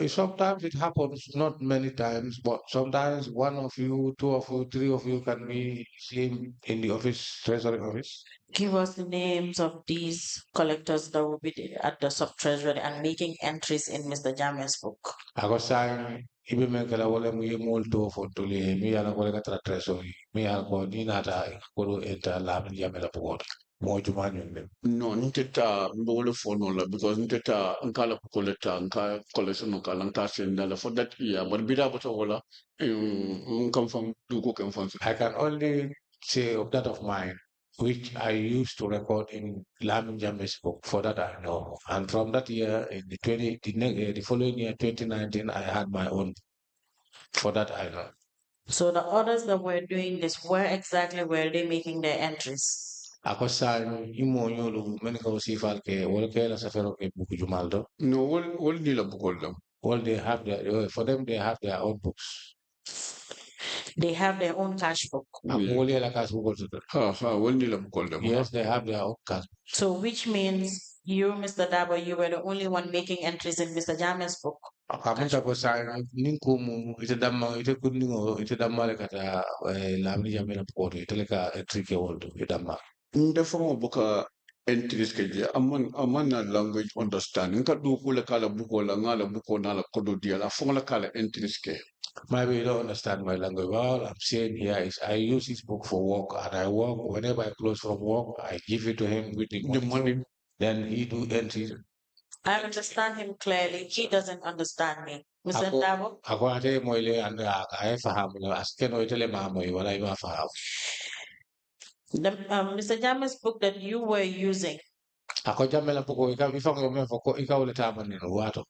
Sometimes it happens, not many times, but sometimes one of you, two of you, three of you can be seen in the office, treasury office. Give us the names of these collectors that will be at the sub-treasury and making entries in Mr. Jammeh's book. Ako sa ibe men kala wala mo yemol to fotuli mi ala ko ka treasury mi ala ko ni nata ko enta la mi Jammeh la pokot mo juma nyum No, niteta mbole phone because niteta nkala koleta nka collection nkala nta senda for that year but bida but wala come from duko come from. I can only say of that of mine which I used to record in Lamin Jammeh's book. For that I know. And from that year, in the following year, 2019, I had my own. For that I know. So the others that were doing this, where exactly were they making their entries? Ako sa imo nyolo meniko sifal ke wala ke la safero ke buku jumaldo. No, all nila bukol. All they have their for them they have their own books. They have their own cash book. Yes, they have their own cash. So which means you, Mr. Darboe, you were the only one making entries in Mr. Jammeh's book. Ndefo boka entries keje amana language understanding ka du kula kala buko la ngala buko na la kodo dia la fonga kala entries ke. Maybe you don't understand my language. All I'm saying here is I use his book for work and I work whenever I close from work, I give it to him with the money. Then he do entries. I understand him clearly. He doesn't understand me. Mr. Darboe? Ako ate mo ile anda ay faham mo aske no itele mamo wala iba faham. Mr. Jammeh's book that you were using. Ako Jammeh la poko ikaw ifang yo me foko ikaw le tama ni wato.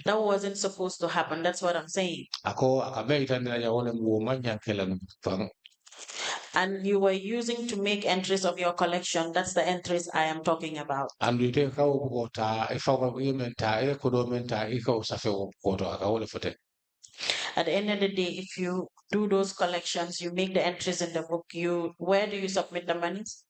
That wasn't supposed to happen. That's what I'm saying. Ako akabe itandila ya wale manya kela fang. And you were using to make entries of your collection. That's the entries I am talking about. And you take how ta ifaw menta e kodo menta ikaw sa fe kodo akawole fote. At the end of the day, if you do those collections, you make the entries in the book, where do you submit the monies?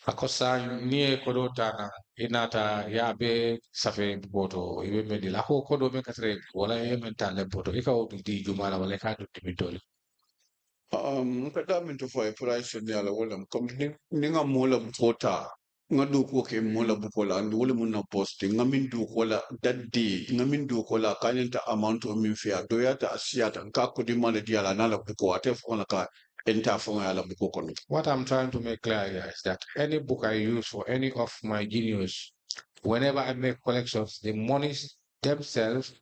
Ako sa nie kodo ta inata ya be safe boto ibe medi la ko kodo me katre wala e menta le boto ikaw di jumala wala ka du tibitoli. Kada minto for a price ni ala wala company ninga mola bota nga do ko ke mola bukola and wole mun na posting nga min do ko la that day nga min do ko la kanyanta amount of min fia do yata asiata ka ko di mala di ala nala buko ate fo na ka enta fo ala buko kono. What I'm trying to make clear here is that any book I use for any of my juniors, whenever I make collections, the monies themselves,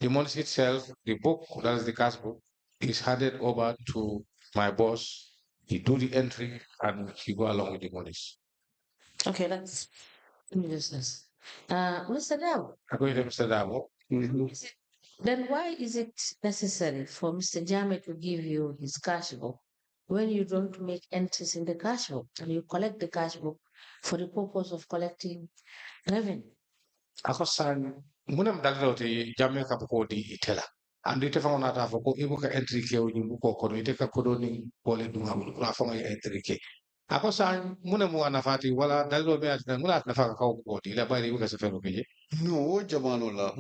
the monies itself, the book, that is the cash book, is handed over to my boss. He do the entry and he go along with the monies. Okay, that's Business. Mr. Darboe, According to Mr. Darboe, then why is it necessary for Mr. Jame to give you his cash book when you don't make entries in the cash book and you collect the cash book for the purpose of collecting revenue? ako san munem dalilo te jamme ka ko di itela andi te fanga nata fo ko ibu ka entry ke o nyimbu ko ko ite ka kodo ni pole dum hamul na fanga entry ke ako san munem mo ana fati wala dalilo be atna mula na fanga ka ko di la bari ibu ka se fero ke No, wo jamano la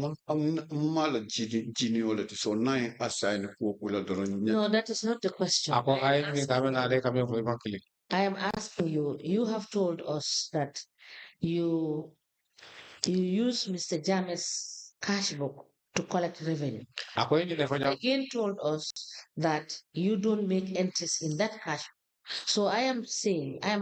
mala jini wala ti so nine assign ko kula doron No, that is not the question. ako ay ni kame na de kame ko makili I am asking you, you have told us that you use Mr. Jame's cash book to collect revenue. ako ni ne fanya Again told us that you don't make entries in that cash. So I am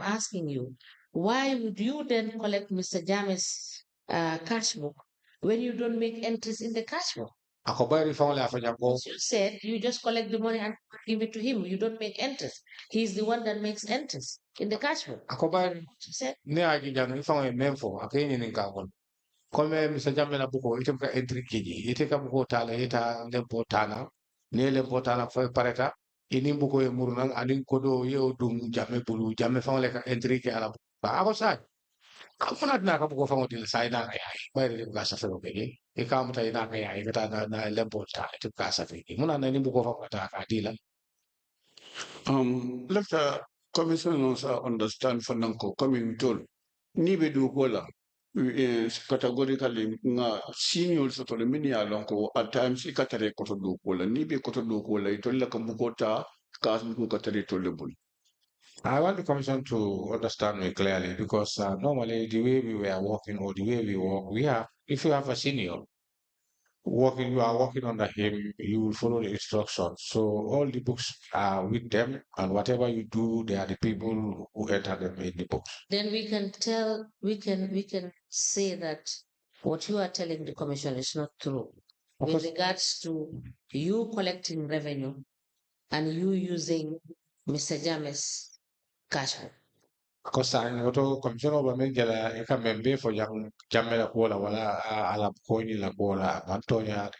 asking you, why would you then collect Mr. Jame's cash book when you don't make entries in the cash book? ako bari fanga la fanya ko You said you just collect the money and give it to him. You don't make entries. He's the one that makes entries in the cash book. ako bari You said ne aji janu fanga memfo akeni ni ka comme Mr. Jammeh la buko ite ka entry kiji ite ka buko tala ita lempo tana ne lempo tana fa pareta ini buko e murnan adin kodo ye dum Jammeh bulu Jammeh fa le ka entry ke ala ba ako sa ko na ka buko fa ngodil sa ina ka ai ba re ka sa fero ke e ka mta ina ka ai ka na lempo ta ite ka sa fe muna na ni buko fa ta ka dila let the commissioners understand fananko coming tool ni be do kola categorically nga senior soto le mini alon ko at times ikatare ko to do kola ni be ko to do kola ito la ka mukota ka mu ko katare to le bul. I want the commission to understand me clearly because normally the way we were working or the way we work, if you have a senior you are working under him, you will follow the instructions. So all the books are with them, and whatever you do, they are the people who enter them in the books. then we can say that what you are telling the commission is not true with regards to you collecting revenue and you using Mr. James' cash book. Because I know to commission over me jala eka membe for yang jamela kuola wala ala koini la kuola Antonia.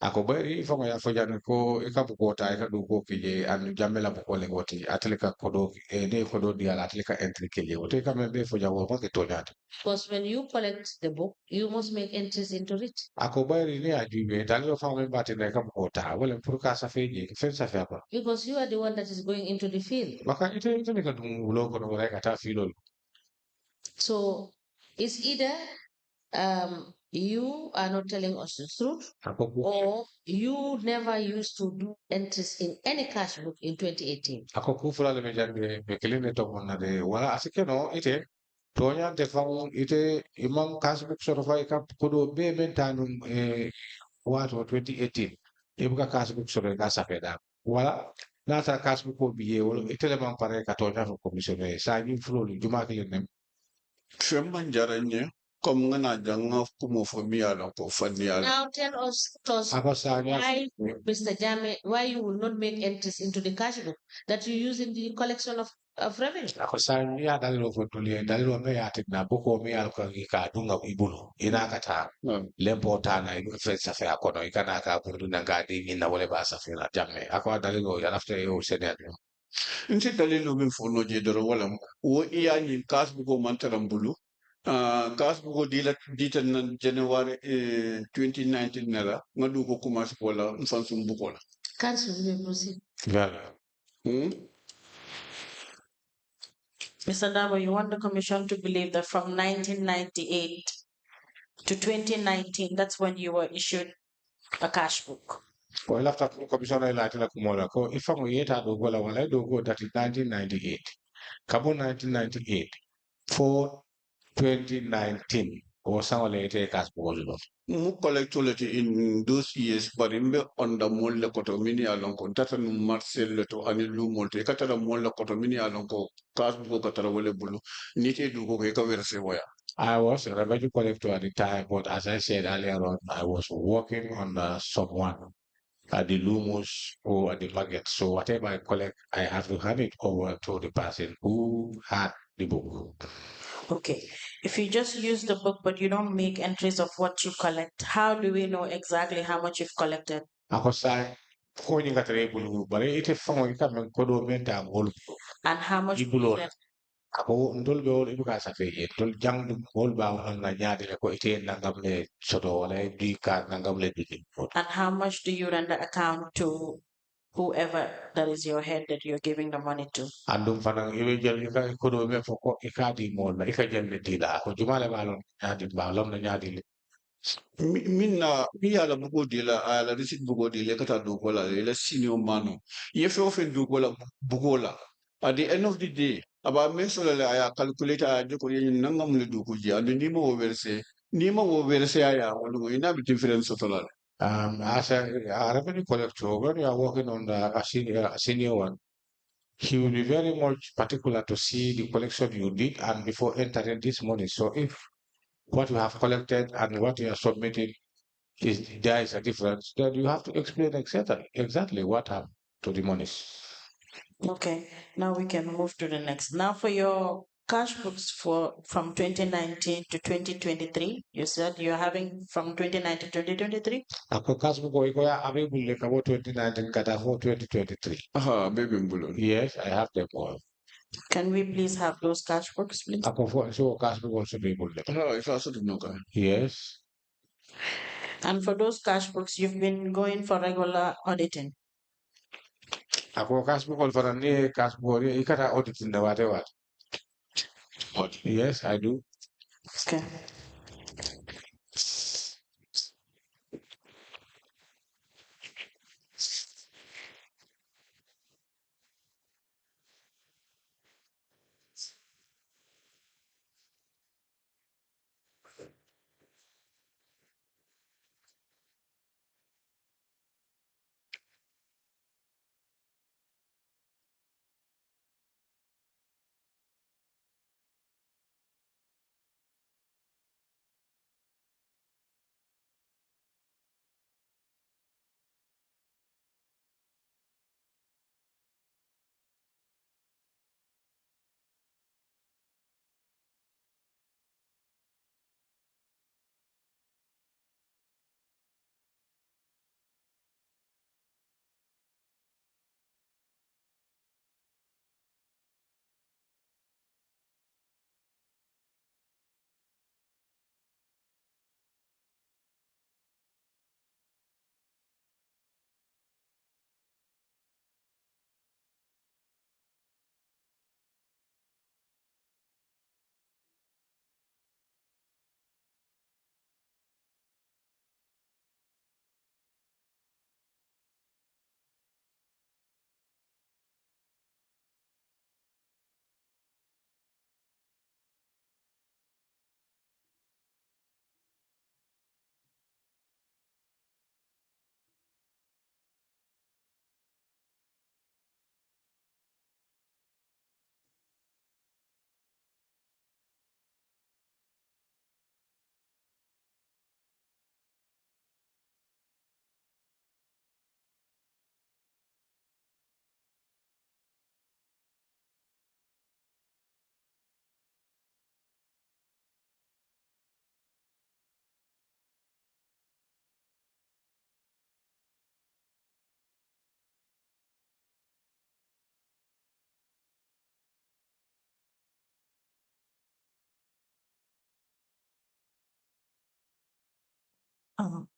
Ako bari fo ya fo jan ko eka bukota eka duko kije an jamela bukole goti atleka kodo ne kodo dia atleka entry kije wote ka membe fo jawo ko ketonya. Because when you collect the book, you must make entries into it. Ako bari ni ajibe dalilo fa membe atenda eka bukota wala mpurka safeji fensa fa ba. Because you are the one that is going into the field. Maka ite ni ka dum ulo ko wala ka ta filo. So it's either you are not telling us the truth, or you never used to do entries in any cash book in 2018. Ako kufula le mejan be kelene to mona de wala asike no ite tonya de fang ite imam cash book sort of like kodo be mentanum what 2018 ibuka cash book sort of ga safeda wala nata cash book ko biye wala ite le man pare ka tonya ko commissioner sa ni flow juma ke nem Femman jaranye comme ngana janga kumo fo mi ala ko fanni ala. Now tell us why, Mr. Jame, why you will not make entries into the cash book that you use in the collection of revenue. ako sa ya dalilo fo tuli dalilo me ya tigna boko mi al ko ka dunga ibulu ina kata lempo tana ibu fensa fe akono ikana ka burdu na gadi ina wale ba sa fe na jamme ako dalilo ya lafte yo sene Nti dalilu min fo no je doro wala wo iya ni kas bu ko mantaram bulu kas bu ko dita na January 2019 nala ngadu ko commence ko la mfansum bu ko la. Council will proceed. Voilà. Mr. Darboe, you want the commission to believe that from 1998 to 2019, that's when you were issued a cash book. Well, after commissioner la kumola ko ifango yeta do gola wala do go that is 1998. Kabo 1998 for 2019 or somewhere later cash bowl. Mu collectolity in those years, but in on the molle cotomini along contata no Marcel to ani lumolte catara molle cotomini along cash book catara bulu nite do go verse wire. I was a revenue collector at the time, but as I said earlier on, I was working on someone at the Lumos or at the market. So whatever I collect, I have to hand it over to the person who had the book. Okay. If you just use the book but you don't make entries of what you collect, how do we know exactly how much you've collected? Ako sa ko ni katare bulu bare ite fango ika men kodo menta ngol And how much ibulo will ako ndol be ol ibuka sa fe ndol jang dum ngol ba on na nyaade le ko ite nangam le soto wala di ka nangam le di. and how much do you render account to whoever that is your head that you're giving the money to? Andum fanang ibe jël ika kodo me foko ika di mol na ika jël le di la ko jumale balon nyaadi ba lom na nyaadi le. Minna mi ala bugo dila ala receipt bugo dila kata do kola ila senior mano ye fe ofen do kola bugola at the end of the day aba me so la ya calculate a de ko yin nangam le do ko ji and ni ma wo verse aya wonu ina bi difference to la As a revenue collector, when you are working on a senior one, he will be very much particular to see the collection you did and before entering this money. So if what you have collected and what you are submitting is there is a difference, then you have to explain exactly what happened to the monies. Okay, now we can move to the next. Now for your cash books for from 2019 to 2023, you said you're having from 2019 to 2023? Ako cash book ko ya available like about 2019 kata for 2023. aha baby mbulo Yes, I have them all. Can we please have those cash books, please? Ako for so cash book also available. aha if I said no ka Yes. And for those cash books, you've been going for regular auditing. Ako cash book all for a cash book ikata audit in the whatever. Yes, I do. Okay.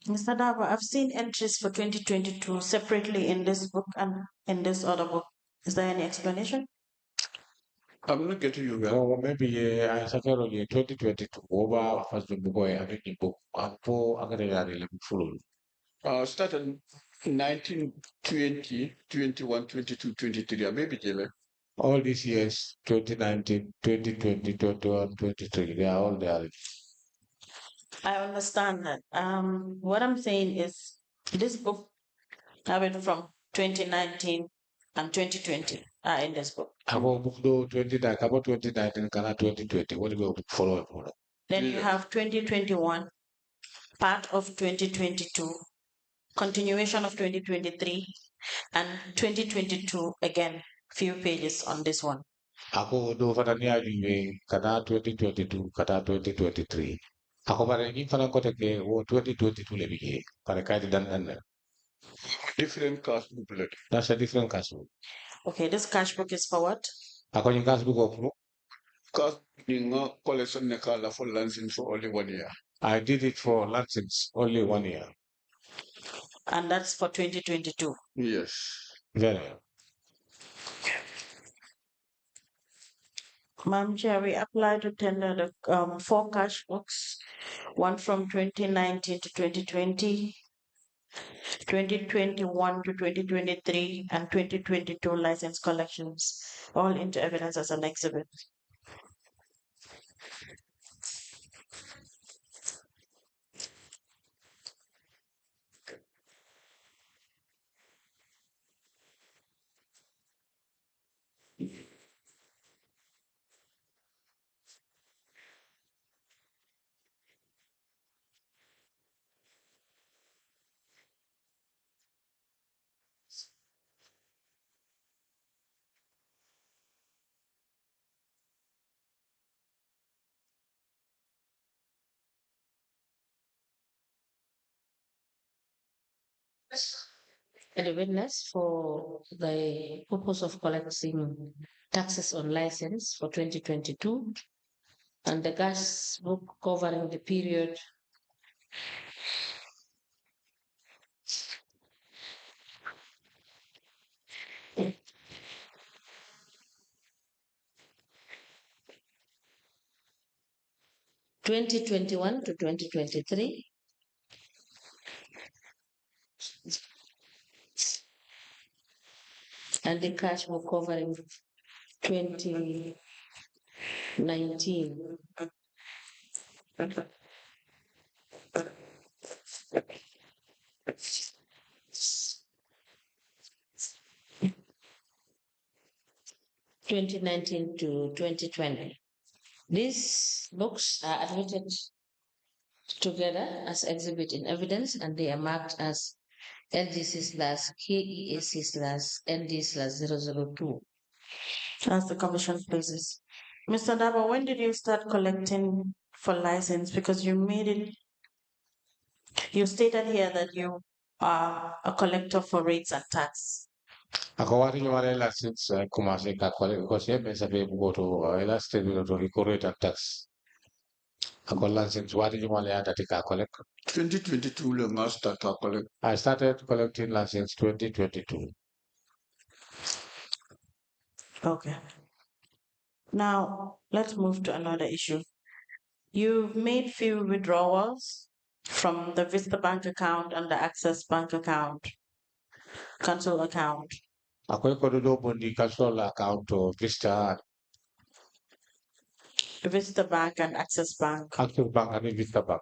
Mr. Darboe, I've seen entries for 2022 separately in this book and in this other book. Is there any explanation? I'm not getting you guys. Or maybe I started on 2022 over first the book I read the book and for agregated full. Started 19, 20, 21, 22, 23 maybe jele All these years, 2019, 2020, 21, 23, they are all there. I understand that. What I'm saying is this book, I read from 2019 and 2020 are in this book. About book though 2019, about 2019, kana 2020. What do you follow up? Then you have 2021, part of 2022, continuation of 2023, and 2022 again, few pages on this one. Ako do fatania juwe kana 2022, kana 2023. Ako pare ni fana kote ke wo 2022 le biye. Pare kaiti dan. Different cash booklet. That's a different cash book. Okay, this cash book is for what? Ako yung cash book of Cash collection nekala for Lansing for only 1 year. I did it for Lansing's only 1 year. And that's for 2022. Yes. Very. Ma'am Chair, we applied to tender the 4 cash books, one from 2019 to 2020, 2021 to 2023, and 2022 license collections, all into evidence as an exhibit. And the witness for the purpose of collecting taxes on license for 2022 and the gas book covering the period (2021 to 2023). And the cash book covering 2019. 2019 to 2020. These books are admitted together as exhibit in evidence, and they are marked as LGC/KEAC/ND/002. As the commission pleases. Mr. Darboe, when did you start collecting for license? Because you stated here that you are a collector for rates and tax. Ako wari nyo wala license kumase kakole because ye mesa be bugoto ila state to recorrect tax. Ako license wari nyo wala yata tika collect. 2022 le nga start collect. I started collecting license 2022. Okay. Now let's move to another issue. You've made few withdrawals from the Vista bank account and the Access bank account, Council account. Ako ko do bondi Council account to Vista Bank and Access Bank. Access Bank and Vista Bank.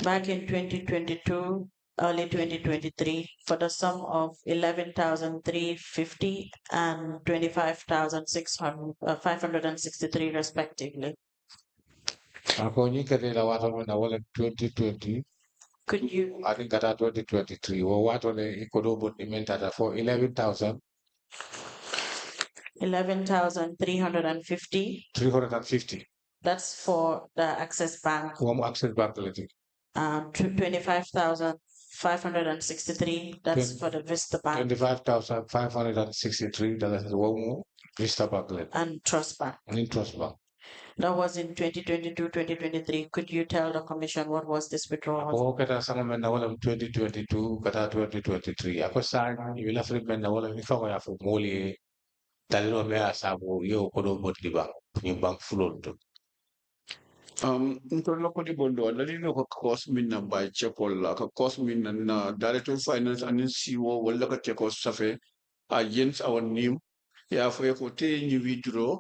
Back in 2022, early 2023, for the sum of 11,350 and 25,563 respectively. Ako ni kade la wato na wala 2020. Could you? I think that 2023. Well, what on the ikodo bondi mentata for 11,000. 11,350. 350. That's for the Access Bank. Access Bank. 25,563. That's for the Vista Bank. 25,563. That's one Vista Bank. And Trust Bank. And Trust Bank. That was in 2022, 2023. Could you tell the commission what was this withdrawal? Oh, kata sama men na wala 2022, kata 2023. Ako sa you will have men na wala ifa ko ya fu moli talino me asabu yo kodo bot di bank ni bank full to. Ntola ko di bondo dalino ko cost min na by chepol la ka cost min na director of finance and CEO wala ka check safe against our name ya fo ko te ni withdraw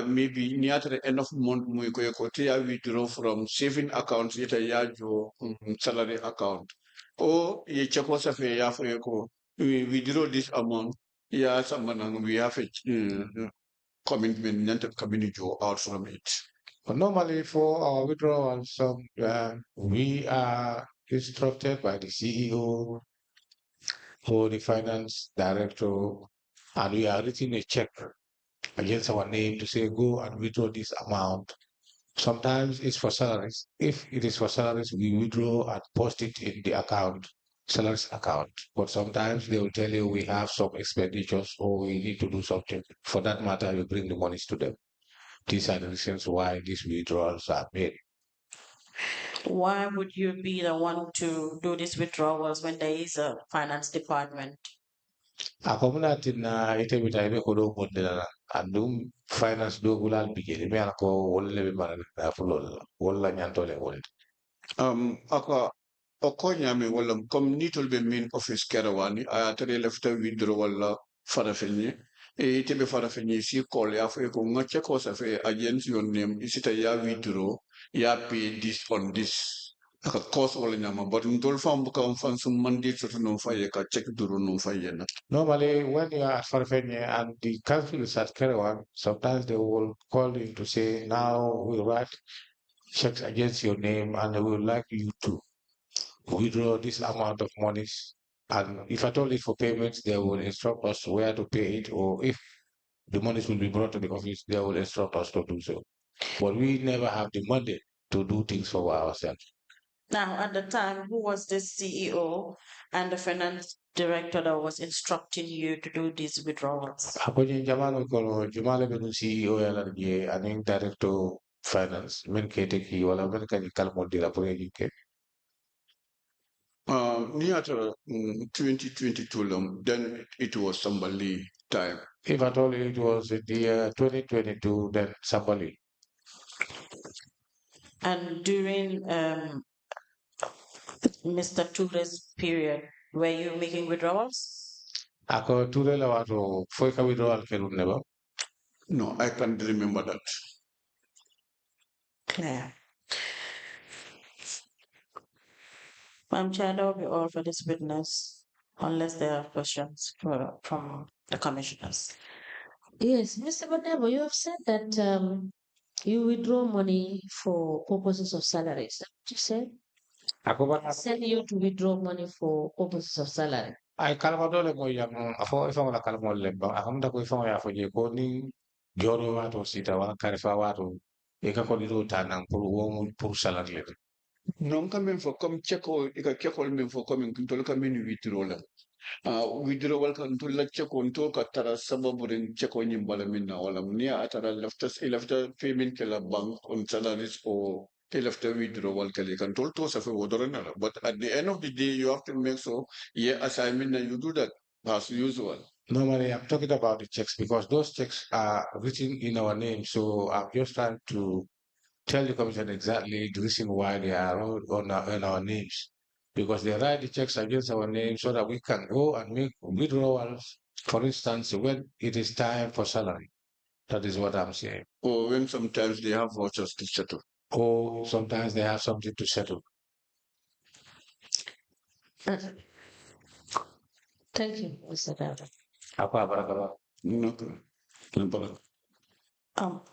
maybe near the end of month mu ko te ya withdraw from saving accounts ita ya jo salary account o ye chako sa fe ya fo ko we withdraw this amount ya samana we have a commitment not coming out from it. But normally for our withdrawals, we are instructed by the CEO or the finance director, and we are writing a check against our name to say, go and withdraw this amount. Sometimes it's for salaries. If it is for salaries, we withdraw and post it in the account, salaries account. But sometimes they will tell you we have some expenditures or we need to do something. For that matter, you bring the monies to them. These are the reasons why these withdrawals are made. Why would you be the one to do these withdrawals when there is a finance department? Accommodating ite bita ibe kodo bondela andum finance do gulal bigeli me alako wolle be mara na fulol walla nyantole wol. Aka okonya me wala comme nitol be min office kerawani a tare lefta withdraw wala farafenye e tebe farafenye si call ya fe ko ngache ko sa fe agent your name isita ya withdraw ya pay this on this aka cost wala nyama but ndol fam buka fan sum mandi to no faye ka check duru no faye na. Normally, when you are at Farfenye and the council is at Kerewan, sometimes they will call you to say, now we write checks against your name and we would like you to withdraw this amount of monies. And if at all it's for payments, they will instruct us where to pay it, or if the monies will be brought to the office, they will instruct us to do so. But we never have the money to do things for ourselves. Now, at the time, who was the CEO and the finance director that was instructing you to do these withdrawals? Ako jamano ko jumala be CEO yala je aning director finance men kete ki wala men kani kalmo dira pour ke. Near 2022 then it was somebody time. If at all it was in the year 2022, then somebody. And during Mr. Ture's period, were you making withdrawals? Ako Ture la wato foi ka withdrawal ke never. No, I can't remember that. Clear. Madam Chair, that will be all for this witness, unless there are questions from the commissioners. Yes, Mr. Badabo, you have said that you withdraw money for purposes of salaries. Is that what you said? Ako ba Send you to withdraw money for purposes of salary. ay kalmo dole mo yang afo ifo la kalmo lemba akam da ko ifo ya fo je ko ni joro wato sita wa karifa wato e ka ko dito tanang pour salary le. Non kamen fo comme cheko ika kekol men fo comme ntol kamen withdraw la. Withdrawal kan to la cheko ntol ka tara sababu ren cheko nyimbala minna wala mnia atara lafta payment ke la bank on salaries or lafta withdrawal kali kan tol to safe wodorena. But at the end of the day you have to make sure yeah assignment and you do that as usual. Normally, I'm talking about the checks because those checks are written in our name. So I'm just trying to tell the commission exactly the reason why they are on our names. Because they write the checks against our name so that we can go and make withdrawals, for instance, when it is time for salary. That is what I'm saying. Or when sometimes they have vouchers to settle. Or sometimes they have something to settle. Thank you, Mr. Dada.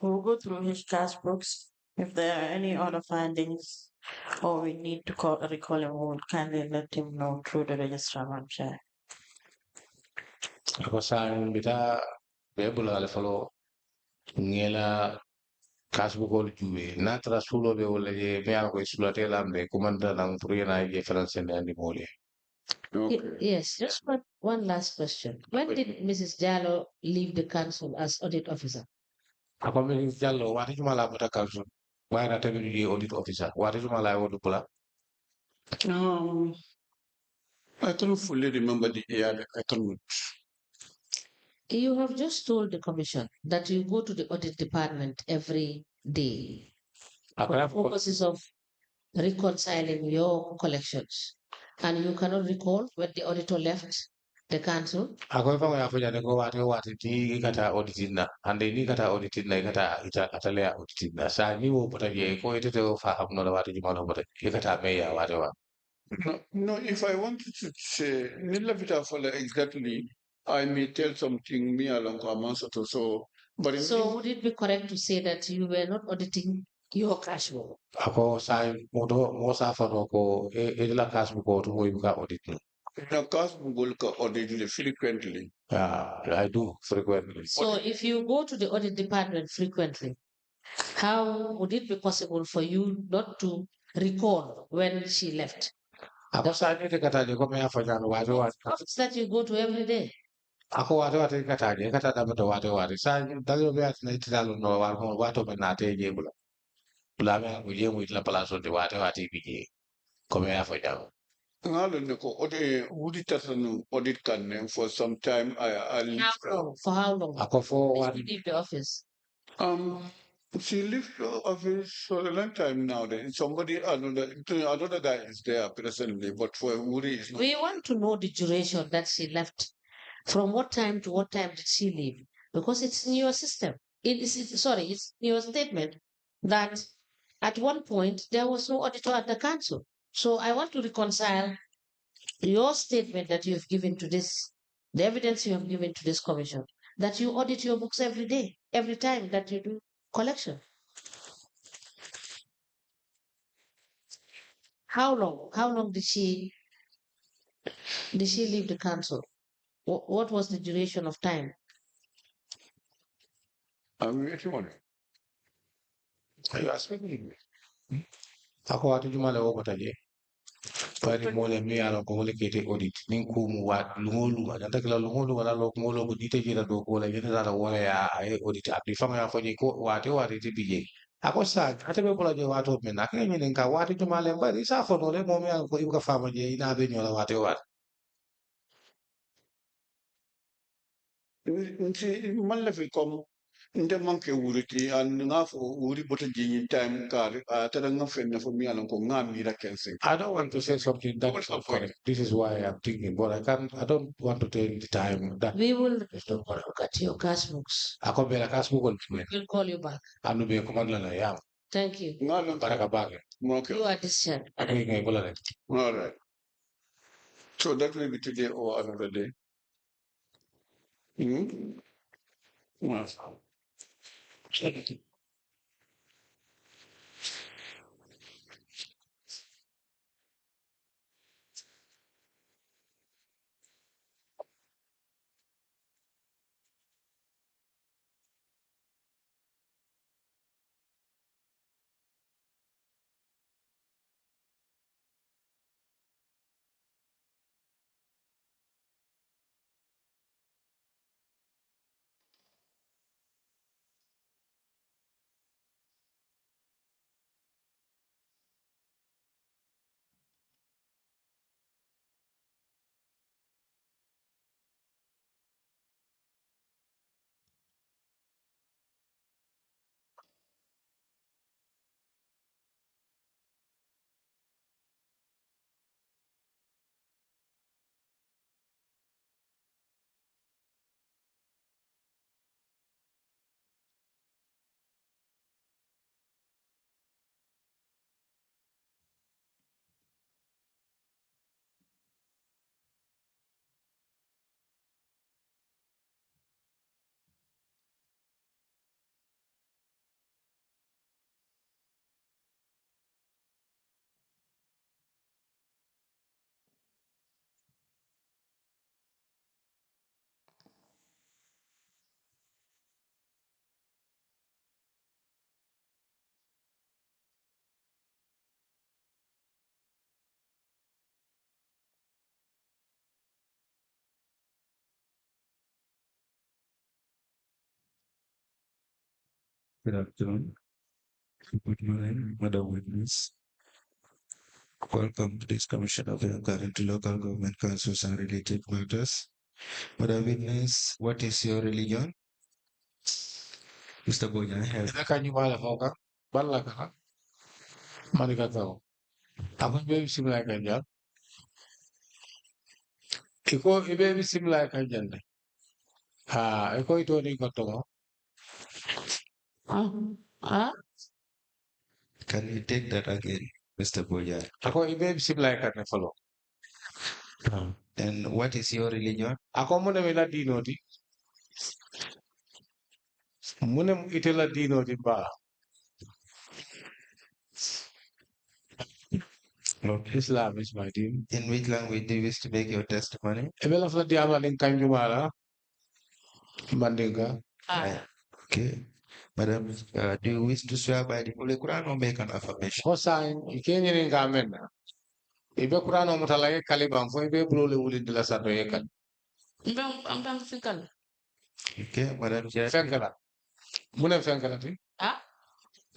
We'll go through his cash books. If there are any other findings or we need to recall him, we'll kindly let him know through the registrar, Madam Chair. Ako saan bita bebula ale follow ngela kasbukol juwe na trasulo be wala je me alko isulate lambe kumanda nang puriyana je France ne andi mole. Yes, just one last question. When did Mrs. Jallo leave the council as audit officer? Ako Mrs. Jallo wati juma la bata council why na tabi di audit officer wati juma la wodu pula. I can't fully remember the year. I cannot. You have just told the commission that you go to the audit department every day for the purposes of reconciling your collections. And you cannot recall when the auditor left? the council. Ako fa ya fa jane ko wate ti kata auditing na ande ni kata auditing na kata atalea auditing na sa ni wo pata ye ko ite to fa hamno la wate jumalo pata ye kata me ya wate wa. No, if I wanted to say, exactly, I may tell something me along Kamansato, So would it be correct to say that you were not auditing your cash flow? Ako sa mo sa fa no ko e la cash ko to mo ibuka audit no. Na cash ko audit frequently. Yeah, I do frequently. So if you go to the audit department frequently, how would it be possible for you not to recall when she left? Ako sa ni kata je ko me fa jane wate wa. Office that you go to every day. Ako wate kata je kata da mata wate sa dalo be at na italo no wa ko wato me na te je bula. Bula me ko je mo itla palaso de wate bi ko me fa jane. Ngalo ko audit kan for some time I How long? For how long? Ako for Did one. you leave the office? She left the office for a long time now. Then another guy is there presently, but for Uri is not. We want to know the duration that she left. From what time to what time did she leave? Because it's in your system. It's in your statement that at one point there was no auditor at the council. So I want to reconcile your statement that you have given to this, the evidence you have given to this commission, that you audit your books every day, every time that you do collection. How long? How long did she leave the council? What was the duration of time? I'm waiting on it. Are you asking me? Ako wate jumala wo kota je. Pari mole mi ala ko mole kete audit nin ko mu wat lungolu ma janta kala lungolu wala lo ngolo ko dite jira do ko la jeta dara wala ya ay audit abdi fanga ya fani ko wate ti bije. Ako sa ate be bola je wato men na kene min ka wate jumala bari sa fo no le mo mi ala ko ibuka fama je ina be nyola wate. Man la fi kom nde manke wuriti an nga fo wuri bota jini time kar tada nga fenna fo mi alan ko nga mira kense. I don't want to say something that is not correct. This is why I'm thinking, but I don't want to tell the time that We will look at your cash books. ako be la cash book We'll call you back. anu be command la ya. Thank you. Nga lan Baraka bagay. Okay. You are discharged. Ako ngay bola rin. All right. So that will be today or another day. Well, Good afternoon. Good morning, Madam Witness. Welcome to this Commission of Inquiry to Local Government Councils and Related Matters. Madam Witness, what is your religion? Mr. Boyan, have Ina kanyi wala foka. Bala ka. Malika ka. Ako be simula kanya. Iko ibe similar kajande. Ha, iko ito ni koto. Can you take that again, Mr. Boya? Ako ibe similar kajande follow. And what is your religion? Ako muna mila dino di. Muna itela dino di ba. Islam is my deen. In which language do you wish to make your testimony? Ebela fla diama ling kanjumala. Mandinga. Okay. Madam, do you wish to swear by the Holy Quran or make an affirmation? Hosain, ikenye ni ngamen na. Ibe Quran o mutalaye kalibang fo ibe blole wuli dila sa to yekan. Ambang fikal. Okay, Madam Chair. Fenkala. Muna fenkala ti.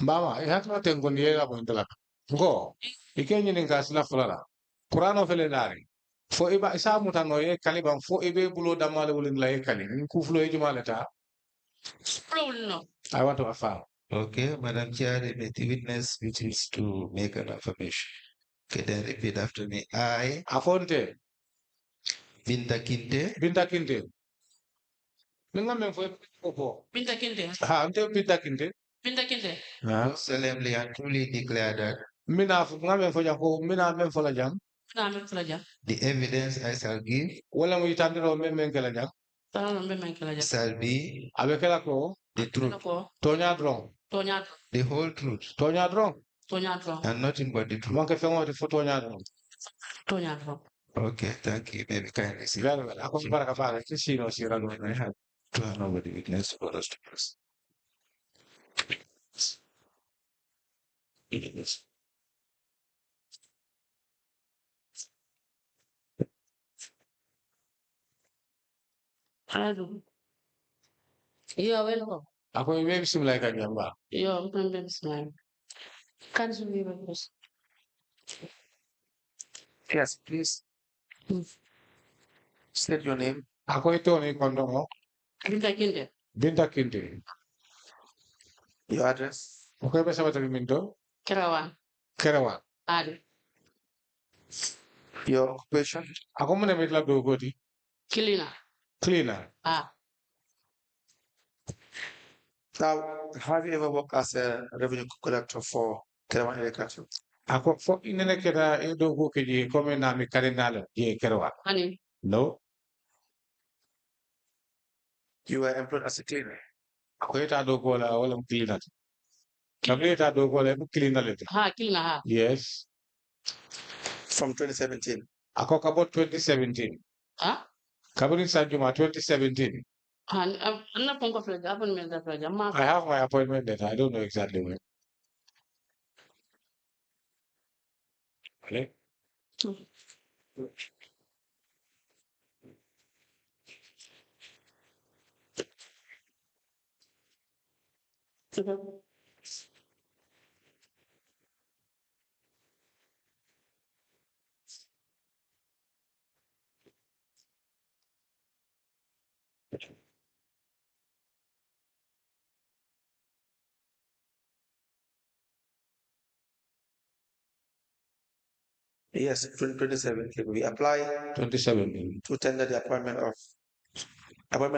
Mbama, ihatma tengo ni yela po intala. Go. Ikenye ni ngasila fulala. Quran o fele nari. Fo iba isa mutano ye kalibang fo ibe bulo damale wuli dila ye kali. Kufulo ye jumale ta. No. I want to affirm. Okay, Madam Chair, the witness wishes to make an affirmation. Okay, then repeat after me. I, Afonte. Binta Kinteh. Binta Kinteh. Minga menfo ko. Binta Kinteh. Ha, ante Binta Kinteh. Binta Kinteh. Do solemnly and truly declare that Mina nga menfo jam ko mina menfo la jam. the evidence I shall give Wala mo itandiro men kala jam. shall be Abekela ko the truth, tonya drong. the whole truth, Tonya drong. and nothing but the truth. Manke fengo di tonya drong. Okay, thank you. Maybe kindly see. Very well. Ako baraka para si no si rano I have to hand over the witness for us to press. You are welcome. Ako ibe simulay ka jamba. You are welcome. Can you be with us? Yes, please. State your name. Ako ito ni kondo. Binta Kinteh. Binta Kinteh. Your address. Okay, ba sa minto? Kerawan. Kerawan. Adi. Your occupation. Ako muna may lab dogo di. Cleaner. Now, have you ever worked as a revenue collector for Kerawan Area Council? Ako fo inene keda dogo keji kome na mi karinala je Kerawan. Honey. No. You were employed as a cleaner. Ako ita dogo la wala cleaner. Kami ita dogo la cleaner le. Cleaner. Yes. From 2017. Ako kabot 2017. Kabrin Sanjuma 2017. I'm not going to the appointment that I have my appointment that I don't know exactly when. Okay. Yes, 2017. We apply 2017 to tender the appointment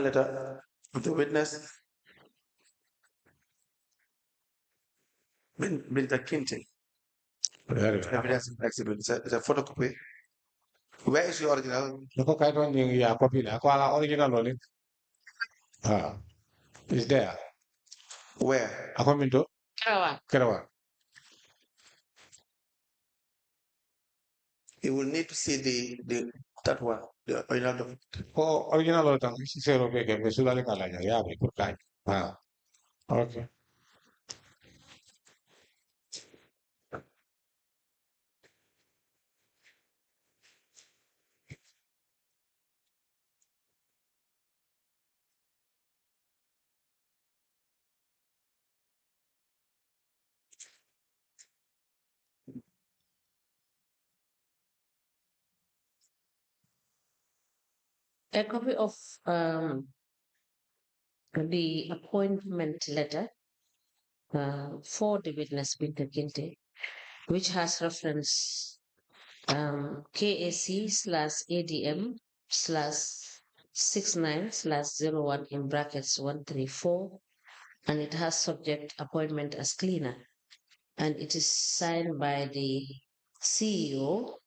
letter of the witness Binta Kinteh. Very well. Evidence in exhibit. It's a photocopy. Where is your original? Ako kahit one yung copy na. Ako ang original ulit. Is there. Where? Ako minto? Kerawan. You will need to see that one, the original document. Oh, original ulit ang si Zero Beke. May sulaling ala niya. Yeah, may pagkain. Okay. A copy of the appointment letter for the witness Binta Kinteh, which has reference KAC/ADM /69/01 in brackets 134, and it has subject appointment as cleaner, and it is signed by the CEO,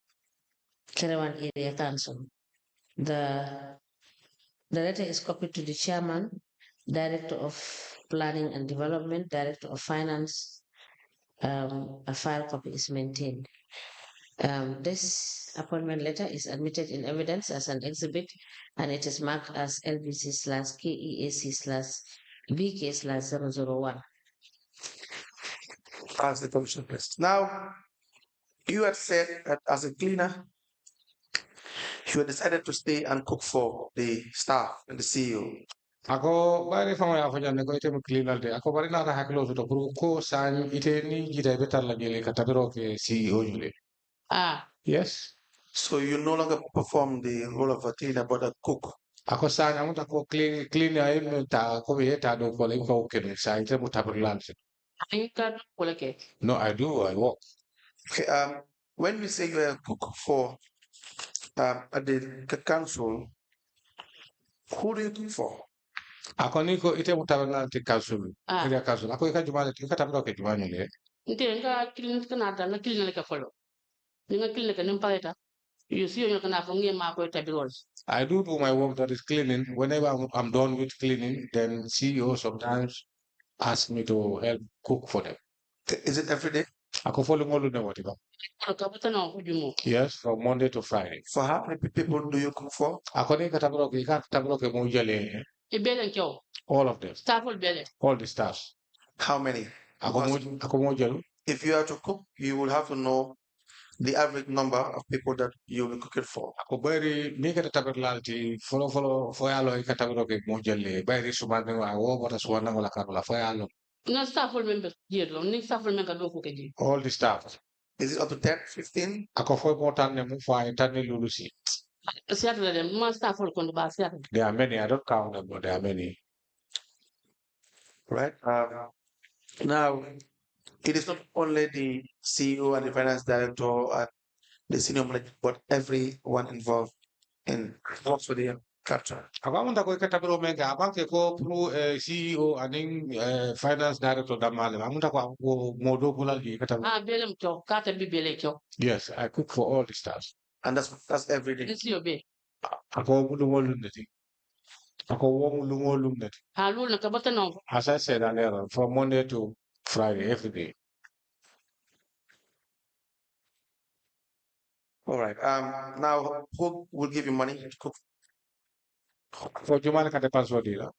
Kerewan Area Council. The letter is copied to the chairman, Director of Planning and Development, Director of Finance. A file copy is maintained. This appointment letter is admitted in evidence as an exhibit, and it is marked as LBC/KEAC/BK/001. As the commission president. Now, you had said that as a cleaner, you had decided to stay and cook for the staff and the CEO. Ako bari fama ya fanya nego ite cleaner de ako bari na ta hakilo to puru ko san ite ni jida betar la gele katabiro ke CEO yule. Yes. So you no longer perform the role of a cleaner but a cook. Ako san amuta ko clean ay ta ko be ta do ko le ko ke sa ite mutabirlan. No, I do. I work. Okay, when we say you are a cook for at the council, who do you cook for? Ako ni ko ite mutabirlan ti council. Area council. Ako ika jumale ika tabiro ke jumale le. Nte nga clean kana da na clean le ka follow. Ninga clean le ka nimpaleta. You see you kana fungie ma ko tabiro. I do my work, that is cleaning. Whenever I'm done with cleaning, then CEO sometimes ask me to help cook for them. Is it every day? Yes, from Monday to Friday. For how many people do you cook for? All of them. All the staffs. How many? If you are to cook, you will have to know the average number of people that you'll be cooking for. All the staff. Is it up to 10, 15? There are many. I don't count them, but there are many. Right. Now, it is not only the CEO and the finance director and the senior manager, but everyone involved in works for the capture. Akamunda ko ikatabiro menga abanke ko pro CEO and finance director damale. Akamunda ko modo pula di ikatabiro. Belem to kata bi bele to. Yes, I cook for all the staffs. And that's every day. This your be. Ako mulumolumneti. Ako mulumolumneti. Halu na kabata no. As I said earlier, from Monday to Friday, every day. All right. Now, who will give you money to cook? For Jumana kata password dila.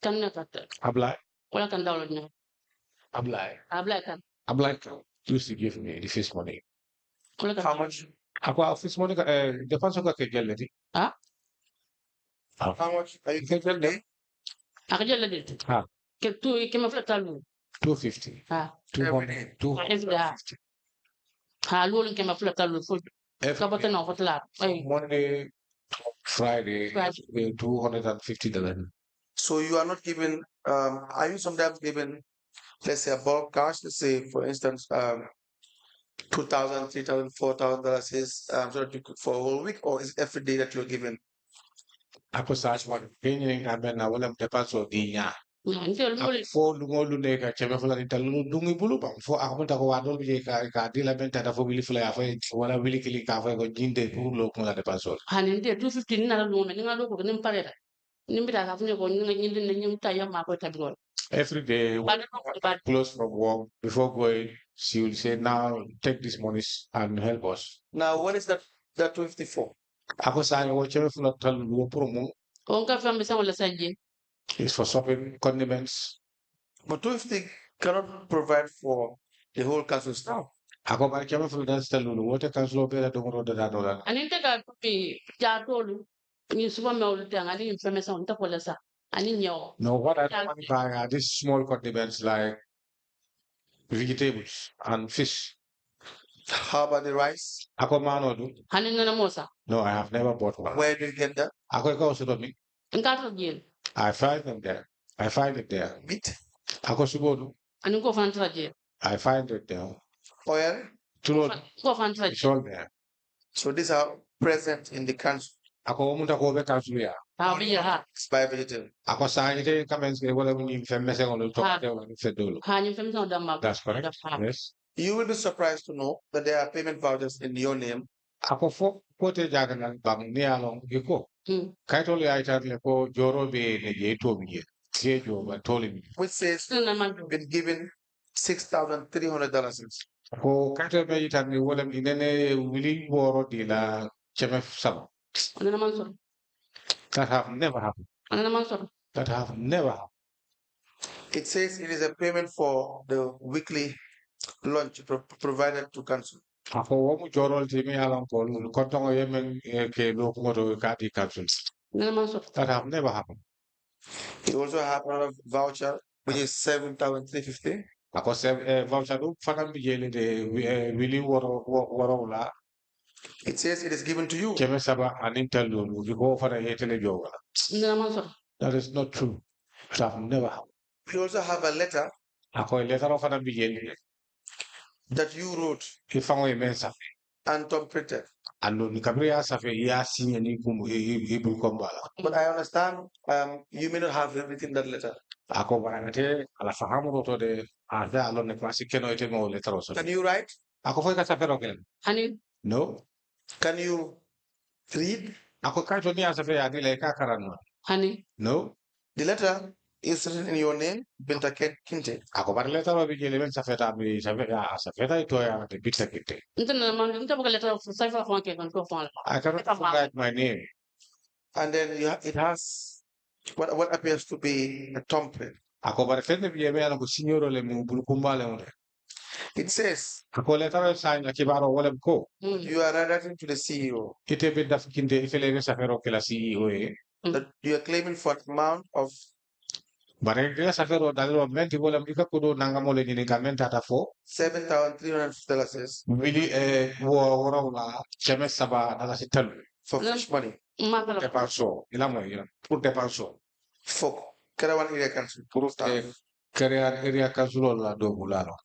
Kanna kata. Apply. Wala kan download na. Apply. Apply kan. Apply used to give me the first money. How much? Ako first money the person ko kegel leti. Ah? How much are you kegel de? Akajel leti. Ha. Ke tu kema flatalu. 250. Ha. 200. 250. Halu kema flatalu for kabata no fatla. Monday, Friday, $250. So you are not given, are you sometimes given, let's say, a bulk cash, let's say, for instance, $2,000, $3,000, $4,000 is so that you cook for a whole week, or is it every day that you're given? Ako search one paying na wala mtepa so dinya. For lumolu neka cheme fula nitalu dungi bulu bang. For ako mta ko wadol bije ka dila benta da for bili fula ya for wala bili kili ka for ko jinde pour lo ko la depa so. Hanin de 250 na lu me nga lo ko nim pareta. Nimbita ka funyo ko nga nyindi na nyimta ya ma ko tabiro. Every day, close from work, before going, she will say, now take these monies and help us. Now, what is that 250 for? Ako sa inyo, cheme fula tal luo promo. Onka family sa wala sanje. It's for shopping condiments. But 250 cannot provide for the whole council staff. Ako ba cheme fula dance tal luo, what a council be la domoro da dola. Aninte ka pi ja tolu. Ni super me olu tanga ni information ta kola sa. No, what I want to buy are these small condiments like vegetables and fish. How about the rice? Ako mano do? No, I have never bought one. Where do you get that? Ako ikaw sudo mi? I find them there. I find it there. Meat? Ako subodu? I find it there. Oil? It's all there. So these are present in the council Ako munta ko be cancel ya. How be ha? By vegetable. Ako sign it comments ke wala mun fe message on to fe dolo. Ha you from the map. That's correct. Yes. You will be surprised to know that there are payment vouchers in your name. Ako fo kote jagan bang ni along iko. Kay tolo ya itar ko joro be ne je to biye. Je jo ba toli mi. Which says you've been given $6,300. Ko kay to be itar ni wala mi nene wili boro di la cheme sabo. That have never happened. That have never happened. It says it is a payment for the weekly lunch provided to council. Ako womu jorol ti mi alam ko kontongo yemen ke lo ngoto kati council. That have never happened. You also have another voucher which is $7,350. Ako voucher do fanam bi jele de wili woro la. It says it is given to you. Keme saba anintel lo bi ko fana hetele jowa. That is not true. That have never happened. We also have a letter Ako letter of fanam bi jele that you wrote ifango imensa. and Tom printed. Alo ni kabria safe ya sinye ni ibu kombala. But I understand you may not have everything in that letter. Ako barangate ala fahamu roto de ada alo ne klasi keno ite mo letter oso. Can you write? Ako foi ka safe roken. No. Can you read? Ako kaito ni asafe ya dile ka karano. No. The letter is written in your name, Binta Kinteh. Ako bar letter wa bijele men safe ta bi safe ya safe ta ito ya de Binta Kinteh. I cannot write my name. And then it has what appears to be a thumbprint. Ako bar fenne bi yeme ala ko signoro le mu bulukumbale on. It says Ako letter sign la kibaro wala ko. you are writing to the CEO. Ite be daf kinde ifele be safe ro ke la CEO that you are claiming for an amount of Barangkali safero dalilo menti bola mbika kudo nangamole ni gamenta ta fo $7,300 wili wora la cheme saba dala sital for fish money. Te paso ila mo ila pour te paso For Karawan area council pour crear area council la do bulalo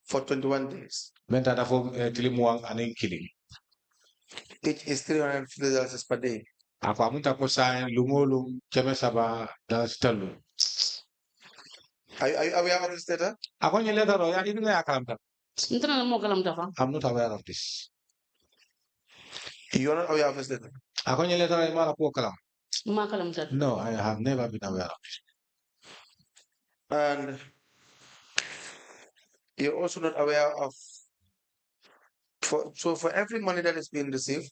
for 21 days. menta ta fo tilimuang anin kili Each is $350 per day. Ako amunta ko sa lumolum cheme saba dala sital Are you aware of this letter? Ako ni letter ya ini na akalamta. I'm not aware of this. You are not aware of this letter. Ako ni letter ya mara po kalam. No, I have never been aware of this. And you're also not aware of for every money that is being received,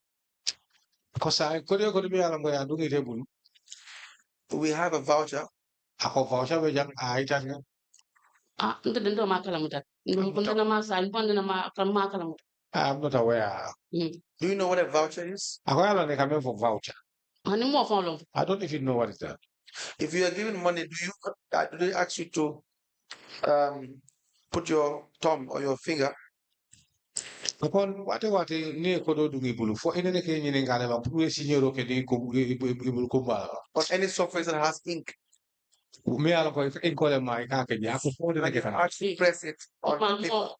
we have a voucher. Ako voucher we jang aitan nga. I'm not aware. Do you know what a voucher is? Ako alam ni kami for voucher. I don't even know what is that. If you are given money, do they ask you to put your thumb or your finger Upon wate ni kodo dungi bulu for ene ke nyine ngale ba puru signoro ke di ko ibul kumbala on any surface that has ink? Me ala ko en ko le mai ka ke ya ko fo de ke kana. Actually press it on paper.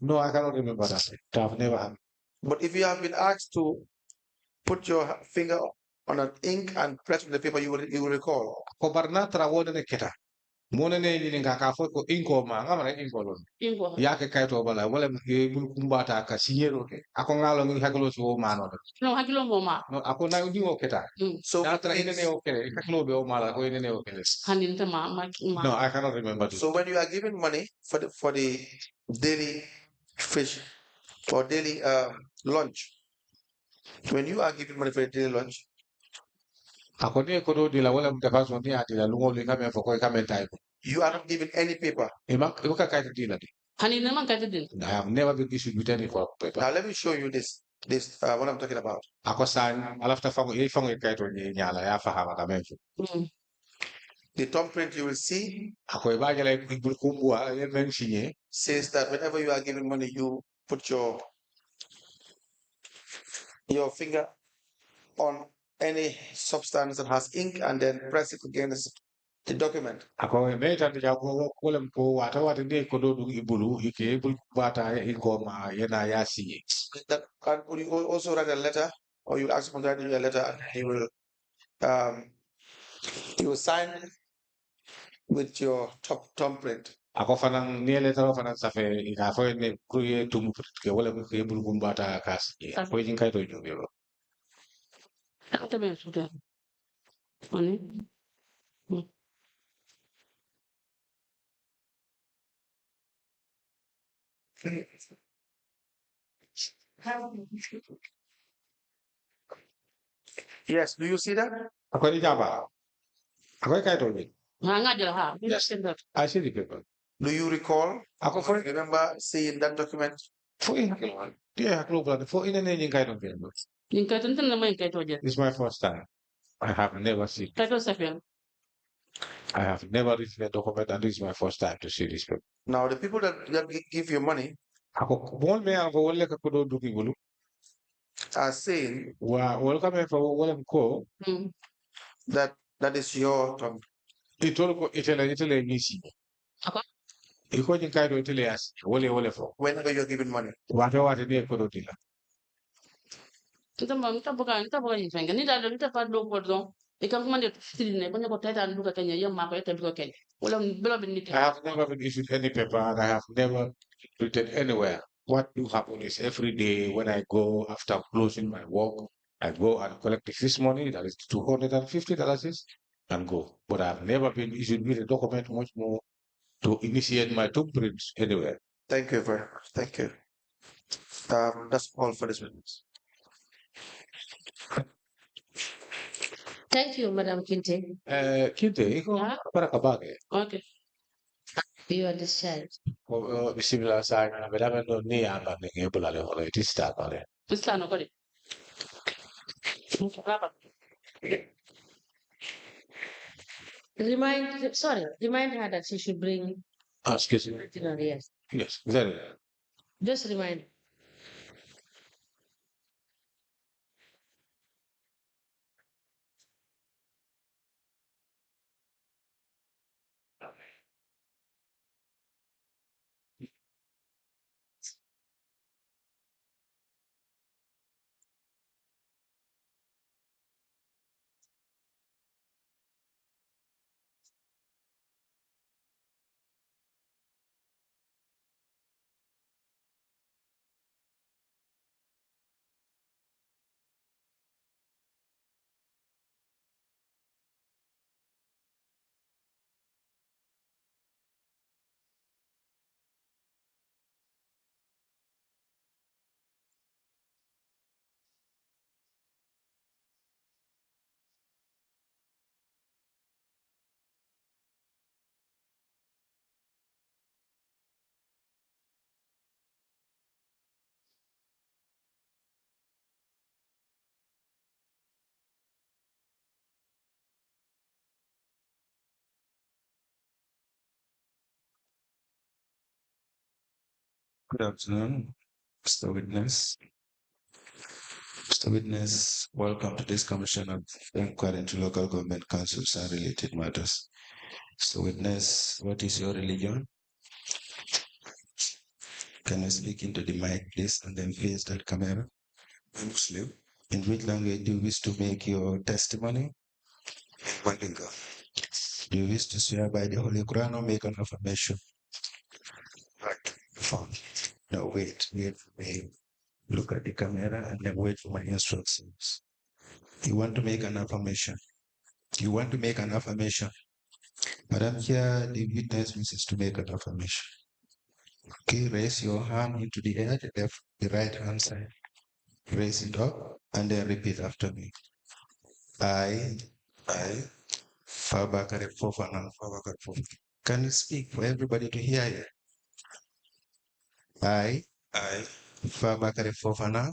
No, I cannot remember that. That have never happened. But if you have been asked to put your finger on an ink and press on the paper, you will recall. Ko barna trawo ne keta. Mona ne ni nga fo ko inko ma ngama inko lon. Ya ke kaito bala wala bul kumbata ka signero ke. Ako ngalo ngi haklo so mano. No, ako na ndi o keta. So Tra ine ne o kele. Kaklo be o mala ko ine ne o kele. No, I cannot remember this. So when you are given money for the daily fish or daily lunch, when you are given money for the daily lunch, Ako ne ko do dila wala mtakazo ni ati la lungo li kame fo ko kame type. You are not given any paper. Ibuka kaito dila di. I have never been issued with any paper. Now let me show you this what I'm talking about. Ako sign alafta fango kaito ni nyala ya fahama kame fo. The thumbprint you will see Ako ibaja la ibulkumbua yemen sinye says that whenever you are given money, you put your finger on any substance that has ink and then press it against the document. Ako meta de jago ko lem ko wata ne ko do ibulu ike ibul bata iko ma yena ya sinye. That can you also write a letter or you ask him to write you a letter, and he will sign with your thumbprint. Ako fanang ni letter fanang safe ika fo ne kuye tumu ke wala ko ke bul gumbata kas. Ko jin kay to jobe. Yes, do you see that? Ako ni jaba. Ako kay to jobe. Yes. I see the paper. Do you recall? Ako for Remember seeing that document? for in hakilo. Yeah, hakilo plan for in ne jin kay to jobe. This is my first time. I have never seen. I have never written a document, and this is my first time to see this paper. Now, the people that give you money Ako bol me ang wala ka ko do duki bulu. are saying Wa welcome for wala ko. that is your thumb. Itolo ko itele nisi. Ako? Iko jin kay do itele as wala for. Whenever you're given money. Wate ne ko do dila. Nita bukan yifenga. Nita pa do pardon. Ika kuma de ne banya ko tata nduka Kenya yang ma ko ete biko Kenya. Wala belo bin nita. I have never been issued any paper, and I have never written anywhere. What do happen is every day when I go after closing my work, I go and collect the fees money, that is $250, and go. But I've never been issued with a document much more to initiate my thumbprints anywhere. Thank you very much. Thank you. That's all for this witness. Thank you, Madam Kinteh. Kinteh, iko para kabage. Okay. You are discharged. Bismillah sa na bedame no ni amba nge bulale holo it is that bale. Mr. Nokori. Remind her that she should bring Excuse me. original, yes. Yes, very. Just remind. Good afternoon, Mr. Witness. Mr. Witness, welcome to this Commission of Inquiry into Local Government Councils and Related Matters. Mr. Witness, what is your religion? Can you speak into the mic, please, and then face that camera? I'm Muslim. In which language do you wish to make your testimony? In Mandinka. Do you wish to swear by the Holy Quran or make an affirmation? Right. Fine. No, wait for me. Look at the camera and then wait for my instructions. You want to make an affirmation. You want to make an affirmation. Madam Chair, the witness wishes to make an affirmation. Okay, raise your hand into the air, the right hand side. Raise it up and then repeat after me. I, Fabakare Fofana. Can you speak for everybody to hear you? I, Fabakare Fofana,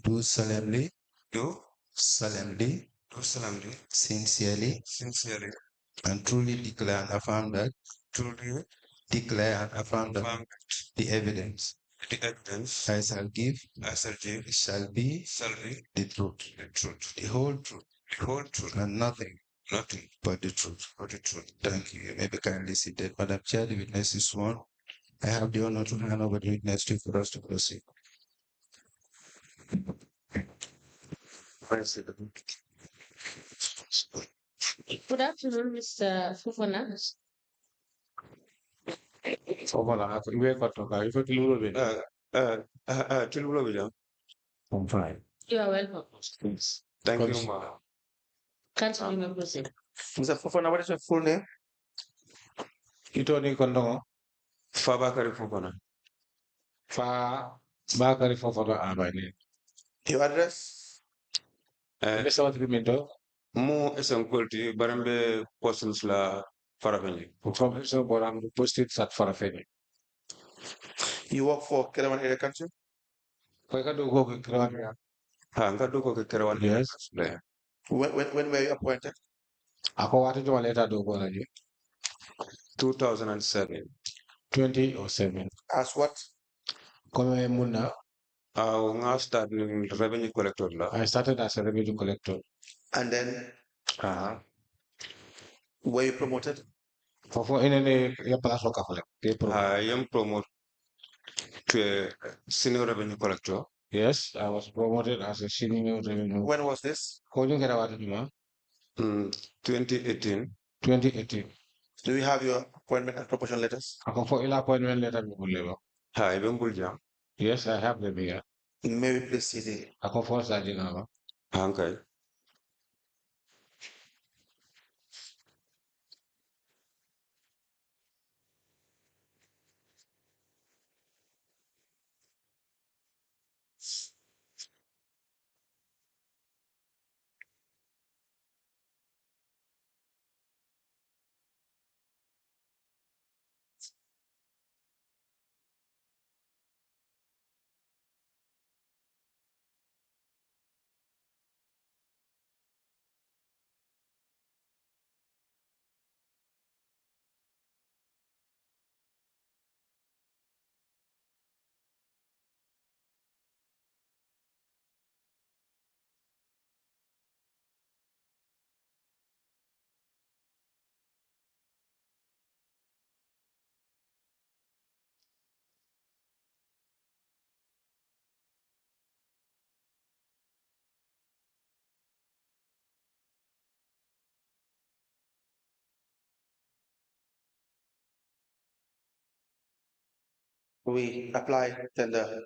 do solemnly, sincerely, and truly declare and affirm that, the evidence I shall give shall be the truth, the whole truth, and nothing but the truth. Thank you. You may be kindly seated. Madam Chair, the witness is sworn. I have the honor to hand over the witness to for us to proceed. Good afternoon, Mr. Fufana. I'm fine. You are welcome. Thank you, ma. Continue, may proceed. Mr. Fofana, what is your full name? Itoni Kondongo. Fabakari Fofana. Fa Bakari Fofana Abani. Your address? Mr. Watimento. Mu esenkolti barambe persons la farafenji. From Mr. Boram posted at Farafeni. You work for Kerawan Area Council? Yes. When were you appointed? Ako watu jwa leta dogo na 2007. 2007. As what? Kome muna. I started revenue collector la. I started as a revenue collector. And then were you promoted? For any ya paso kafale. I am promoted to a senior revenue collector. Yes, I was promoted as a senior revenue. When was this? 2018. 2018. Do you have your appointment and promotion letters? Ako for ila appointment letter Yes, I have them here. May we please see the Ako for Sajina. Okay. we apply the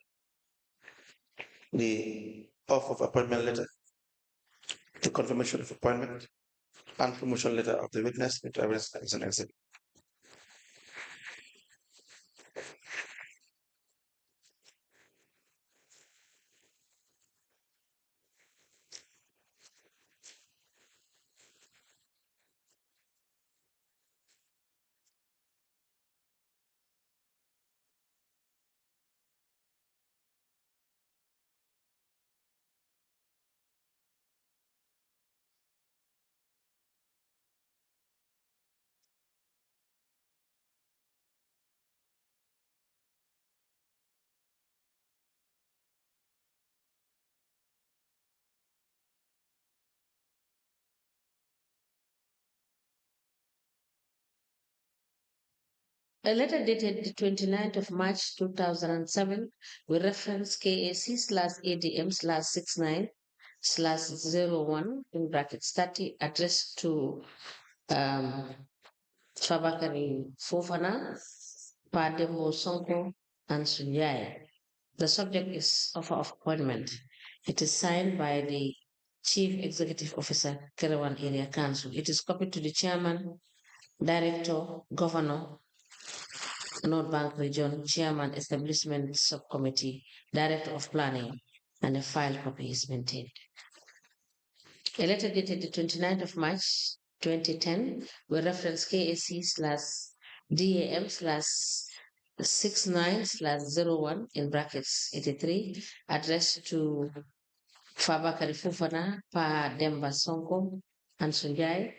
oath of appointment letter, the confirmation of appointment, and promotion letter of the witness into evidence as an exhibit. A letter dated the 29th of March 2007 with reference KAC/ADM/69/01 in brackets 30 addressed to Fabakari Fofana, Pademo Sonko, and Sunyai. The subject is offer of appointment. It is signed by the Chief Executive Officer, Kerawan Area Council. It is copied to the Chairman, Director, Governor, North Bank Region, Chairman, Establishment Subcommittee, Director of Planning, and a file copy is maintained. A letter dated the 29th of March 2010 with reference KAC/DAM/69/01 in brackets 83 addressed to Fabakari Fufana, Pa Demba Sonko, and Sunjai.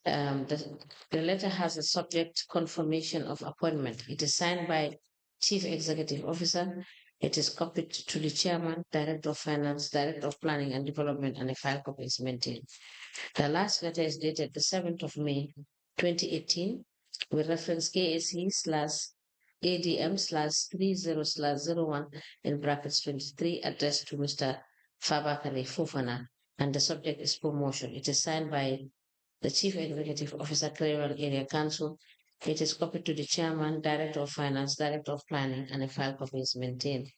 The letter has a subject confirmation of appointment. It is signed by Chief Executive Officer. It is copied to the Chairman, Director of Finance, Director of Planning and Development, and a file copy is maintained. The last letter is dated the 7th of May, 2018, with reference KAC/ADM/30/01 in brackets 23, addressed to Mr. Fabakari Fofana, and the subject is promotion. It is signed by the Chief Executive Officer, Cleveland Area Council. It is copied to the Chairman, Director of Finance, Director of Planning, and a file copy is maintained.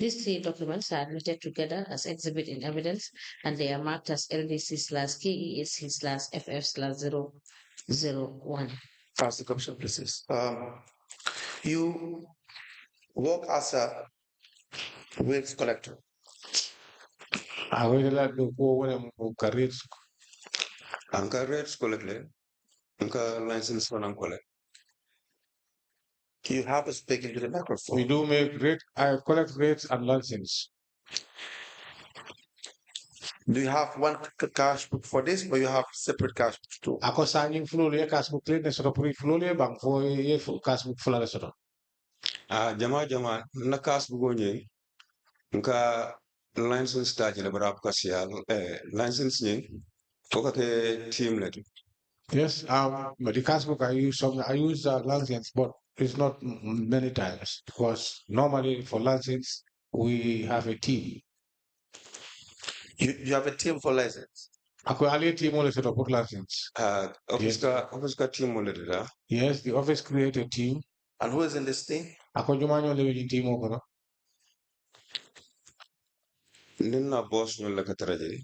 These three documents are admitted together as exhibit in evidence, and they are marked as LDC/KEAC/FF/001. Ask the Commission, please. You work as a waste collector. Anka rates collect, anka license for collect. You have to speak into the microphone. We do make I collect rates and license. Do you have one cash book for this, or you have separate cash books too? Ako signing flow le cash book le nesoro puri flow le bang for ye cash book full nesoro. Jama na cash book onye nka license start le barap kasia license ni pokate team le. Yes, but the cash book I use license, but it's not many times because normally for license we have a team. You have a team for license? Ako ali team only set up license. Office ka team only da. Yes, the office create a team. And who is in this team? Ako jumanyo le in team okono. Ninna boss no la kataraje.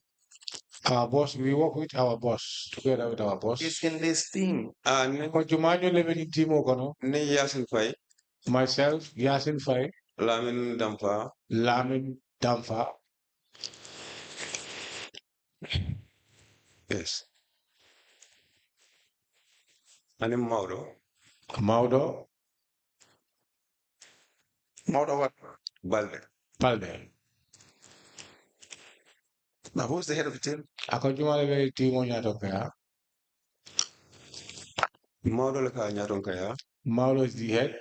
Our boss, we work with our boss, together with our boss. Is in this team. Ako jumanyo le in team okono. Ni Yasin Fai. Myself, Yasin Fai. Lamin Damfa. Yes. And Mauro. Mauro what? Balde. Now, who's the head of the team? Ako jumale team on Yatokaya. Mauro le ka Yatokaya. Mauro is the head.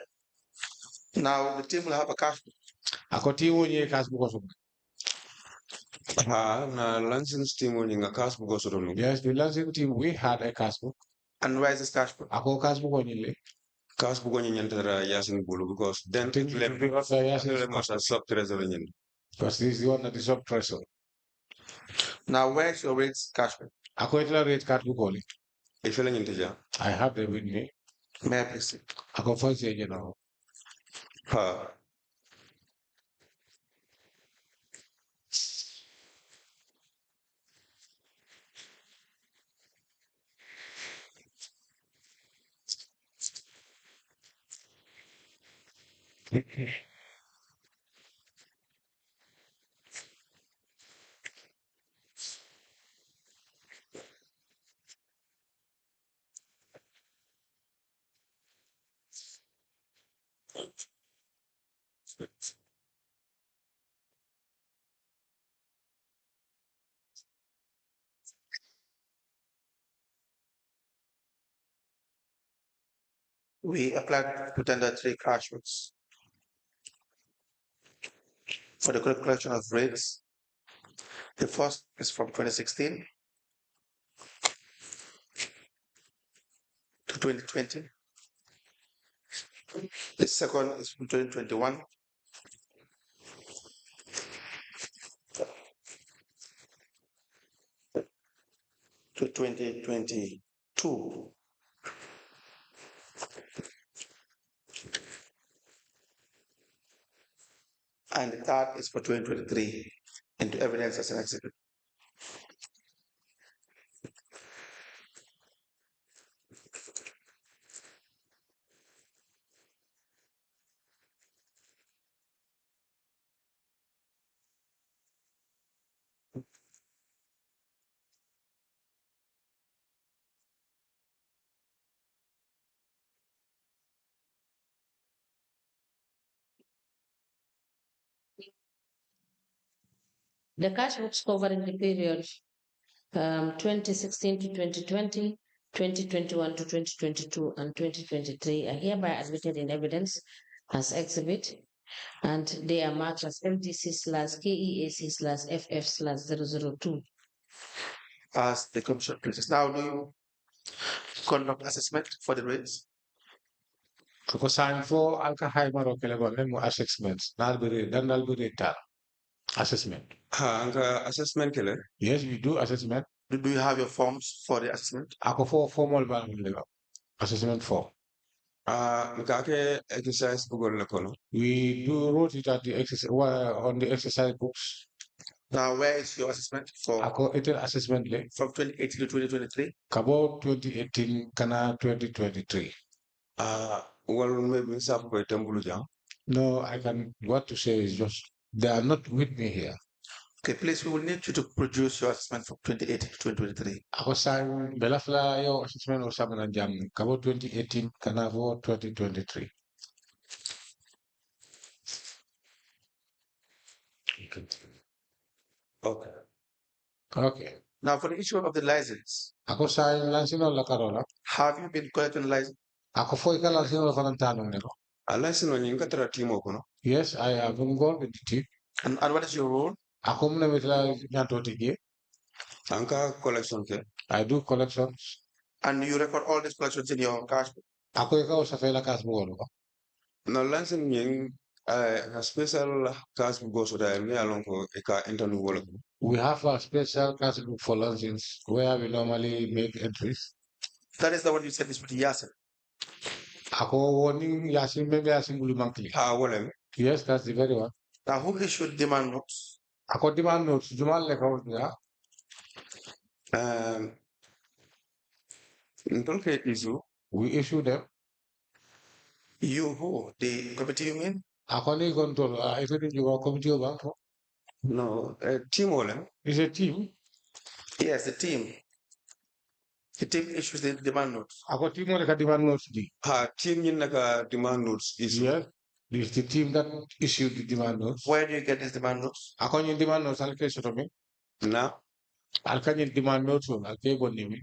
Now, the team will have a cash book. Ako team on ye cash book also. Na license team on a cash book also. Yes, the license team, we had a cash book. And where is this cash book? Ako cash book on ye. Cash book on yantara Yasin Bulu because then sub treasury. Because this is the one that is sub treasury. Now, where's your rates cash book? Ako itla rate card book only. I have them with me. May I please see? Ako first year now. We applied to tender 3 cash books for the collection of rates. The first is from 2016 to 2020. The second is from 2021 to 2022. And the third is for 2023 into evidence as an exhibit. The cash books covering the period 2016 to 2020, 2021 to 2022, and 2023 are hereby admitted in evidence as exhibit, and they are marked as MDC/KEAC/FF/002. As the Commission pleases. Now, do you conduct assessment for the rates? Because I'm for alka high marokele go assessments. Nalbiri, dan nalbiri tal. assessment. Assessment killer. Yes, we do assessment. Do you have your forms for the assessment? Ako for formal assessment form. Exercise We do wrote it at the exercise on the exercise books. Now, where is your assessment for? Ako ito assessment from 2018 to 2023. About 2018 kana 2023. Well, maybe No, I can. What to say is just they are not with me here. Okay, please, we will need you to produce your assessment from 2018 to 2023. Ako sang belafla yo assessment o sama na jam kabo 2018 kana for 2023. Okay. Okay. Now, for the issue of the license, Ako sang lansino la karola. have you been collecting license? Ako foi ka lansino la fanantano nero. License when you got a team open. Yes, I have been involved with the team. And what is your role? Ako muna mitla nyanto tigi. Anka collection ke. I do collections. And you record all these collections in your cash book? Ako ikaw sa fela cash book. No license yung a special cash book goes with me along for a interview work. We have a special cash book for license where we normally make entries. That is the one you said is with Yasin. Ako warning Yasin maybe Yasin Bulumankli. Yes, that's the very one. Now, who issued demand notes? Ako demand notes. Jumal lekaw niya. We issue them. You who? The committee you mean? Ako ni control. Ito din yung committee of bank. No, a team ole. It's a team. Yes, the team. The team issues the demand notes. Ako team ole ka demand notes di. Team yin naka demand notes issue. Yes. It's the team that issued the demand notes. Where do you get these demand notes? Ako yung demand notes alkay sa me. Na. Alkay yung demand notes alkay bon nimi.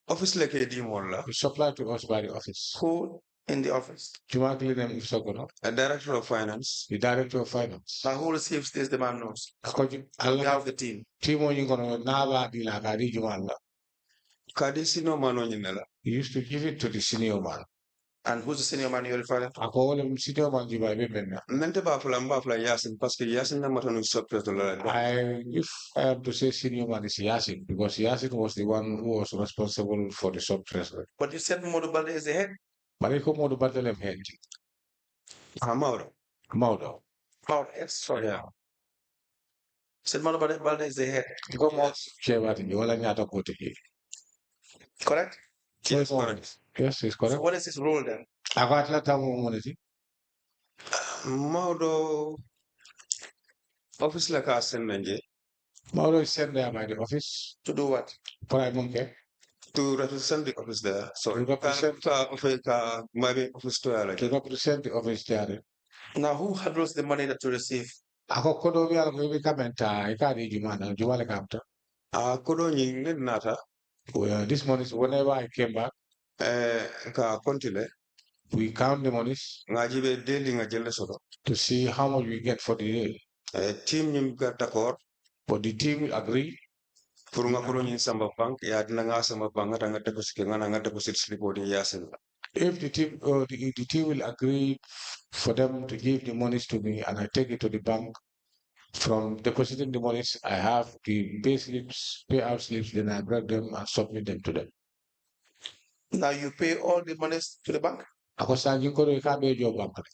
Office like a team wala. Supplied to us by the office. Who in the office? Jumakli them if so no. A director of finance. The director of finance. Now, who receives these demand notes? Ako on behalf of the team. Team on yung kono naba di la kadi jumala. Kadi sino mano nyinela. You used to give it to the senior man. And who's the senior man you're referring to? Ako wala senior man di ba bemena. Nante ba fula Yasin parce que Yasin na matanu surprise dola. If I have to say senior man is Yasin because Yasin was the one who was responsible for the sub treasury. But you said Modu Balde is the head. Mariko Modu Balde lem head. Mauro. Mauro. Oh, yes, sorry. Yeah. Said Modu Balde is the head. Go more chewati ni wala nyata kote ki. Correct? Yes, correct. Yes, it's correct. So what is his role then? Ako atlata mo moneti. Mauro office like us send nanje. Mauro is sent there by the office. To do what? Prime care. To represent the office there. So to represent maybe office to represent the office there. Now who handles the money that you receive? Ako kodo bi alko bi kamenta ikadi jumale kamta. Kodo nyingi nata. Well, this money, whenever I came back, we count the monies to see how much we get for the day. Team got d'accord. But the team will agree. If the team the team will agree for them to give the monies to me and I take it to the bank, from depositing the monies, I have the pay slips, payout slips, then I break them and submit them to them. Now you pay all the monies to the bank? Ako sa ko ro ka be job bank.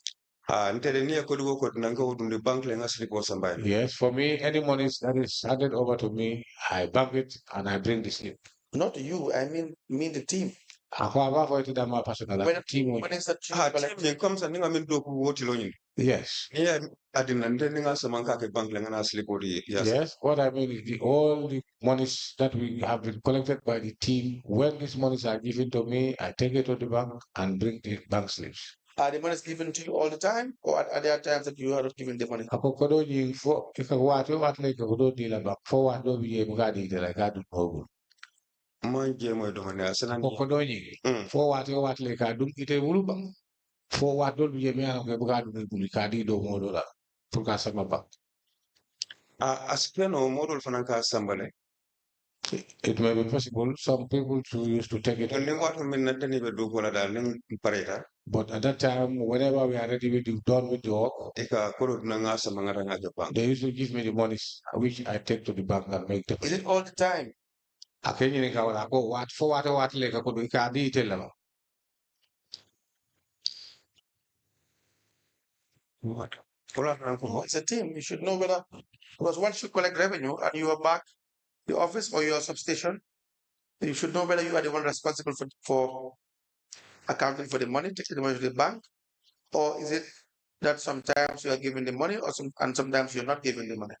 Yes, for me, any monies that is handed over to me, I bank it and I bring the slip. Not you, I mean the team. Ako aba for it that my personal team. When is that team comes and I mean do yes. Yeah, yes, what I mean is all the monies that we have been collected by the team, when these monies are given to me, I take it to the bank and bring the bank slips. Are the monies given to you all the time, or are there times that you are not giving the money? Ako kodo ni for if I want like kodo di la bank for what do we bugadi de la gadu hogu. Ako kodo ni for what like adum ite wulu bang. For what do we me an bugadu ni bulikadi do modola for kasama bank. Aspeno model fananka sambale. It may be possible. Some people too used to take it. But at that time, whenever we are ready with done with the work, they used to give me the money, which I take to the bank and make the. Is it all the time? What? No, it's a team. You should know whether, because once you collect revenue and you are back the office or your substation, you should know whether you are the one responsible for accounting for the money, taking the money to the bank, or is it that sometimes you are giving the money and sometimes you're not giving the money.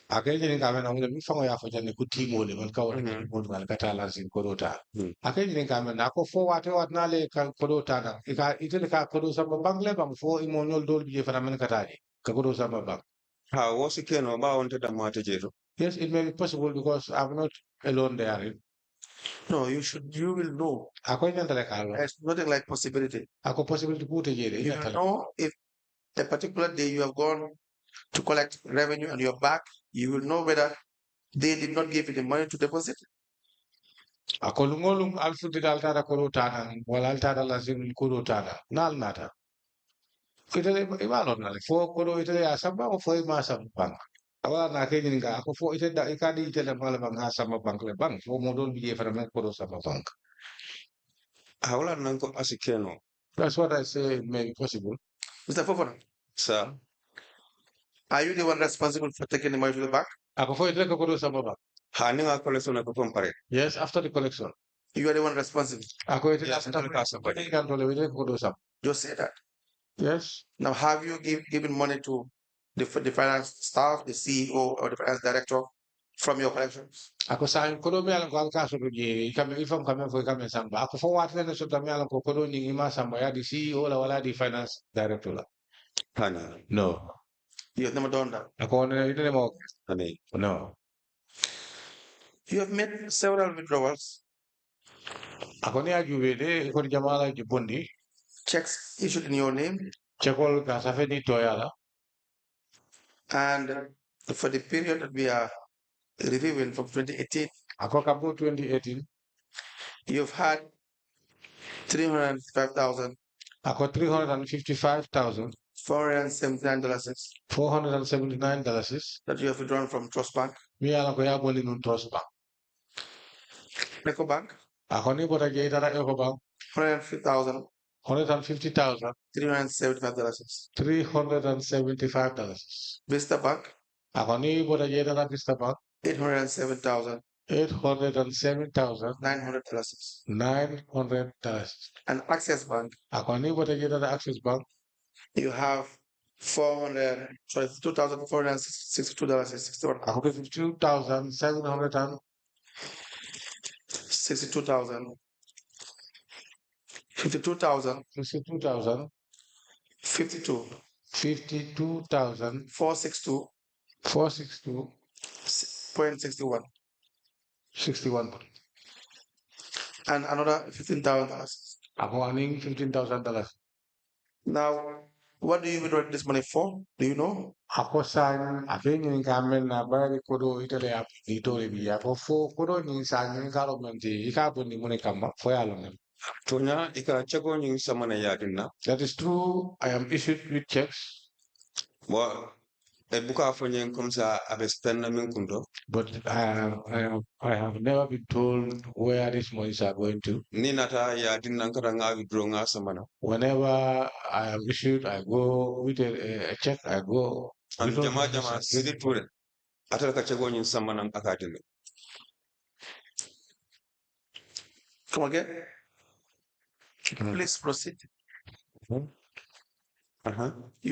Akajini kama na mule mifango ya fanya ni kutimo le mkawa ni mtu malikatala zin kodota. Akajini kama na ko fo wate wat nale kan kodota na ika itele ka kodo sama bank le bang fo imonyol dol bije fana men kataji ka kodo sama bank. How was it can about wanted a matter? Yes, it may be possible because I'm not alone there. No, you will know. There's nothing like possibility. Possibility you will know if a particular day you have gone to collect revenue and you're back, you will know whether they did not give you the money to deposit. Akolungolung alfuti daltada korotana wala altada lazim korotana nal nata. Itele ibalon nale fo koro itele asamba o fo masam bank. Awala na kejin ga ako fo itele da ikadi itele mala bang asama bank le bank fo modol biye fara men koro sama bank. Awala nanko asikeno. That's what I say may be possible. Mr. Fofana. Sir. Are you the one responsible for taking the money to the bank? Ako fo itele koro sama bank. Yes, after the collection. You are the one responsible. Just say that. Yes. Now, have you given money to the finance staff, the CEO, or the finance director from your collections? Ako sa kodo mi alam ko ang kaso do je kami ifam kami fo kami samba. Ako fo wat na so kami alam ko kodo ni ima samba ya di CEO la wala di finance director la. No. You have never done that. Ako na ito mo. No. You have made several withdrawals. Ako ni ajuvede ko jamala jibondi. Checks issued in your name. Checkol ka sa fe di toyala. And for the period that we are reviewing from 2018. Ako kapo 2018. You've had 355,000. Ako 355,000. $479. $479. That you have withdrawn from Trust Bank. Mi alam ko ya boli nun Trust Bank. Ecobank. Ako ni bota je itara Ecobank. $150,000. $150,000. $375. $375. Vista Bank. Ako ni bota je itara Vista Bank. $807,000. $807,000. $900. And Access Bank. Ako ni bota je itara Access Bank. You have $2,462.61. Ako 52,700. 62,000. 52,000. 52,000. 52. 52,000. 462. 462. 0.61. 61. And another $15,000. Ako aning $15,000. Now, what do you withdraw this money for? Do you know? Ako sang aking yung kamen na bari kodo itale ap dito ribi ako fo kodo ni sang yung kalomenti ikapon ni mune kamba fo yalon. Tonya ika cheko yung samana yadina. That is true. I am issued with checks. Well, buka afanya kumsa abestana minkundo. But I have never been told where these monies are going to. Ninata yadina karanga withdraw nga samana. Whenever I am issued, I go with a check. I go. And jama sidi ture. Atara kachego yung samana akademi. Come again. Please proceed. You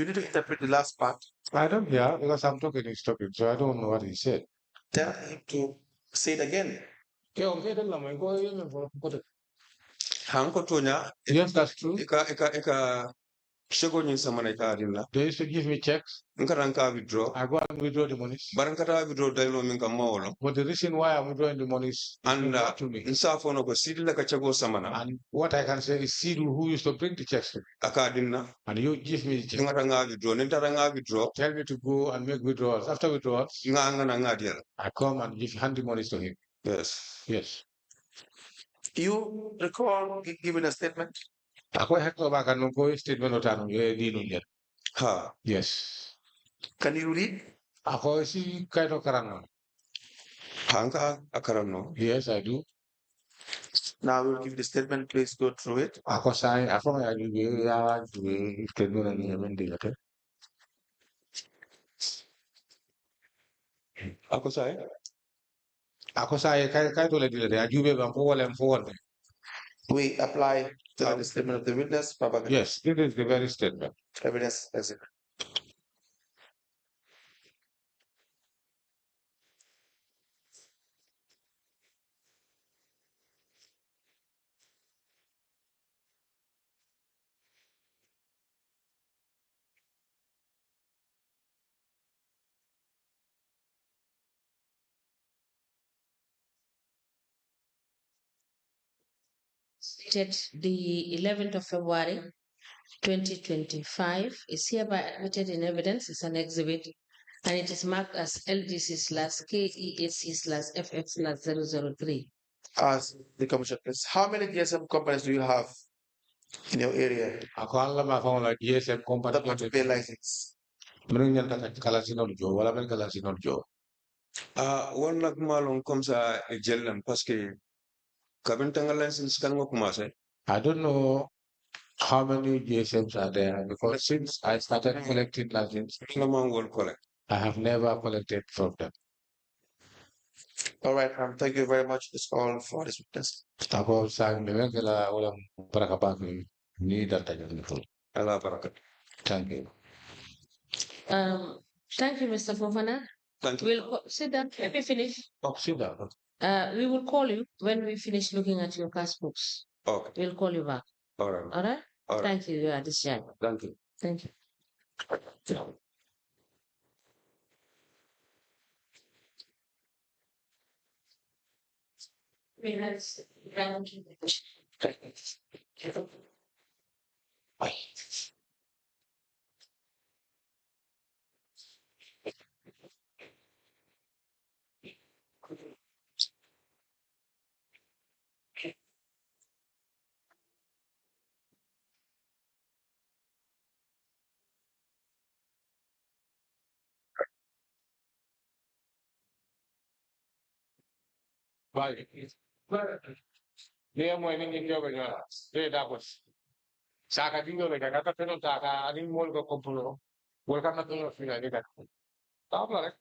need to interpret the last part. I don't hear because I'm talking, he's talking, so I don't know what he said. Tell him to say it again. Hanko Tonya. Yes, that's true. Ika Sego nyin samana ka adinla. They used to give me checks. Nkaranka withdraw. I go and withdraw the monies. Barankata withdraw dailo minka mawolo. But the reason why I'm withdrawing the monies And to me. insafono ko sidila ka chago samana. And what I can say is Sidu who used to bring the checks to me. Akadinna. And you give me the checks. Ngaranga withdraw. Nintaranga withdraw. Tell me to go and make withdrawals. After withdrawals, I come and hand the monies to him. Yes. Yes. You recall giving a statement? Ako hekto ba kan ko statement otano di nun Ha. Yes. Can you read? Ako si kaito karano. Hanka akarano. Yes, I do. Now we'll give the statement. Please go through it. Ako say ako ya statement ni mendi late. Ako say kaito le dile ajube ba ko wala mfo. We apply to the statement of the witness. Yes, this is the very statement. Evidence as it. Dated the 11th of February 2025 is hereby admitted in evidence. It's an exhibit and it is marked as LDC/KEAC/FF/003. As the commission, please. How many GSM companies do you have in your area? Ako Allah ma fa wala GSM company That want to pay license. Menu nyanta kala sinol jo wala men kala sinol jo. Wala kumalong comme ça jellam parce que kabintanga license kan ngo kumase. I don't know how many GSMs are there because since I started collecting license, I have never collected from them. All right, thank you very much. That's all for this witness. Ako sa kala walang parakapa ni data yun. Allah barakat. Thank you. Thank you, Mr. Fofana. Thank you. We'll sit down. Let me finish. Oh, sit down. We will call you when we finish looking at your passbooks. Okay. We'll call you back. All right. All right? All right. Thank you. You are discharged. Thank you. Thank you. Bye. Dia mo ini nyo ba niya? Dia tapos. Saka dingo ba kata pero saka aning mol ko kompulo. Wala ka na tulo sila ni ka. Tama lang.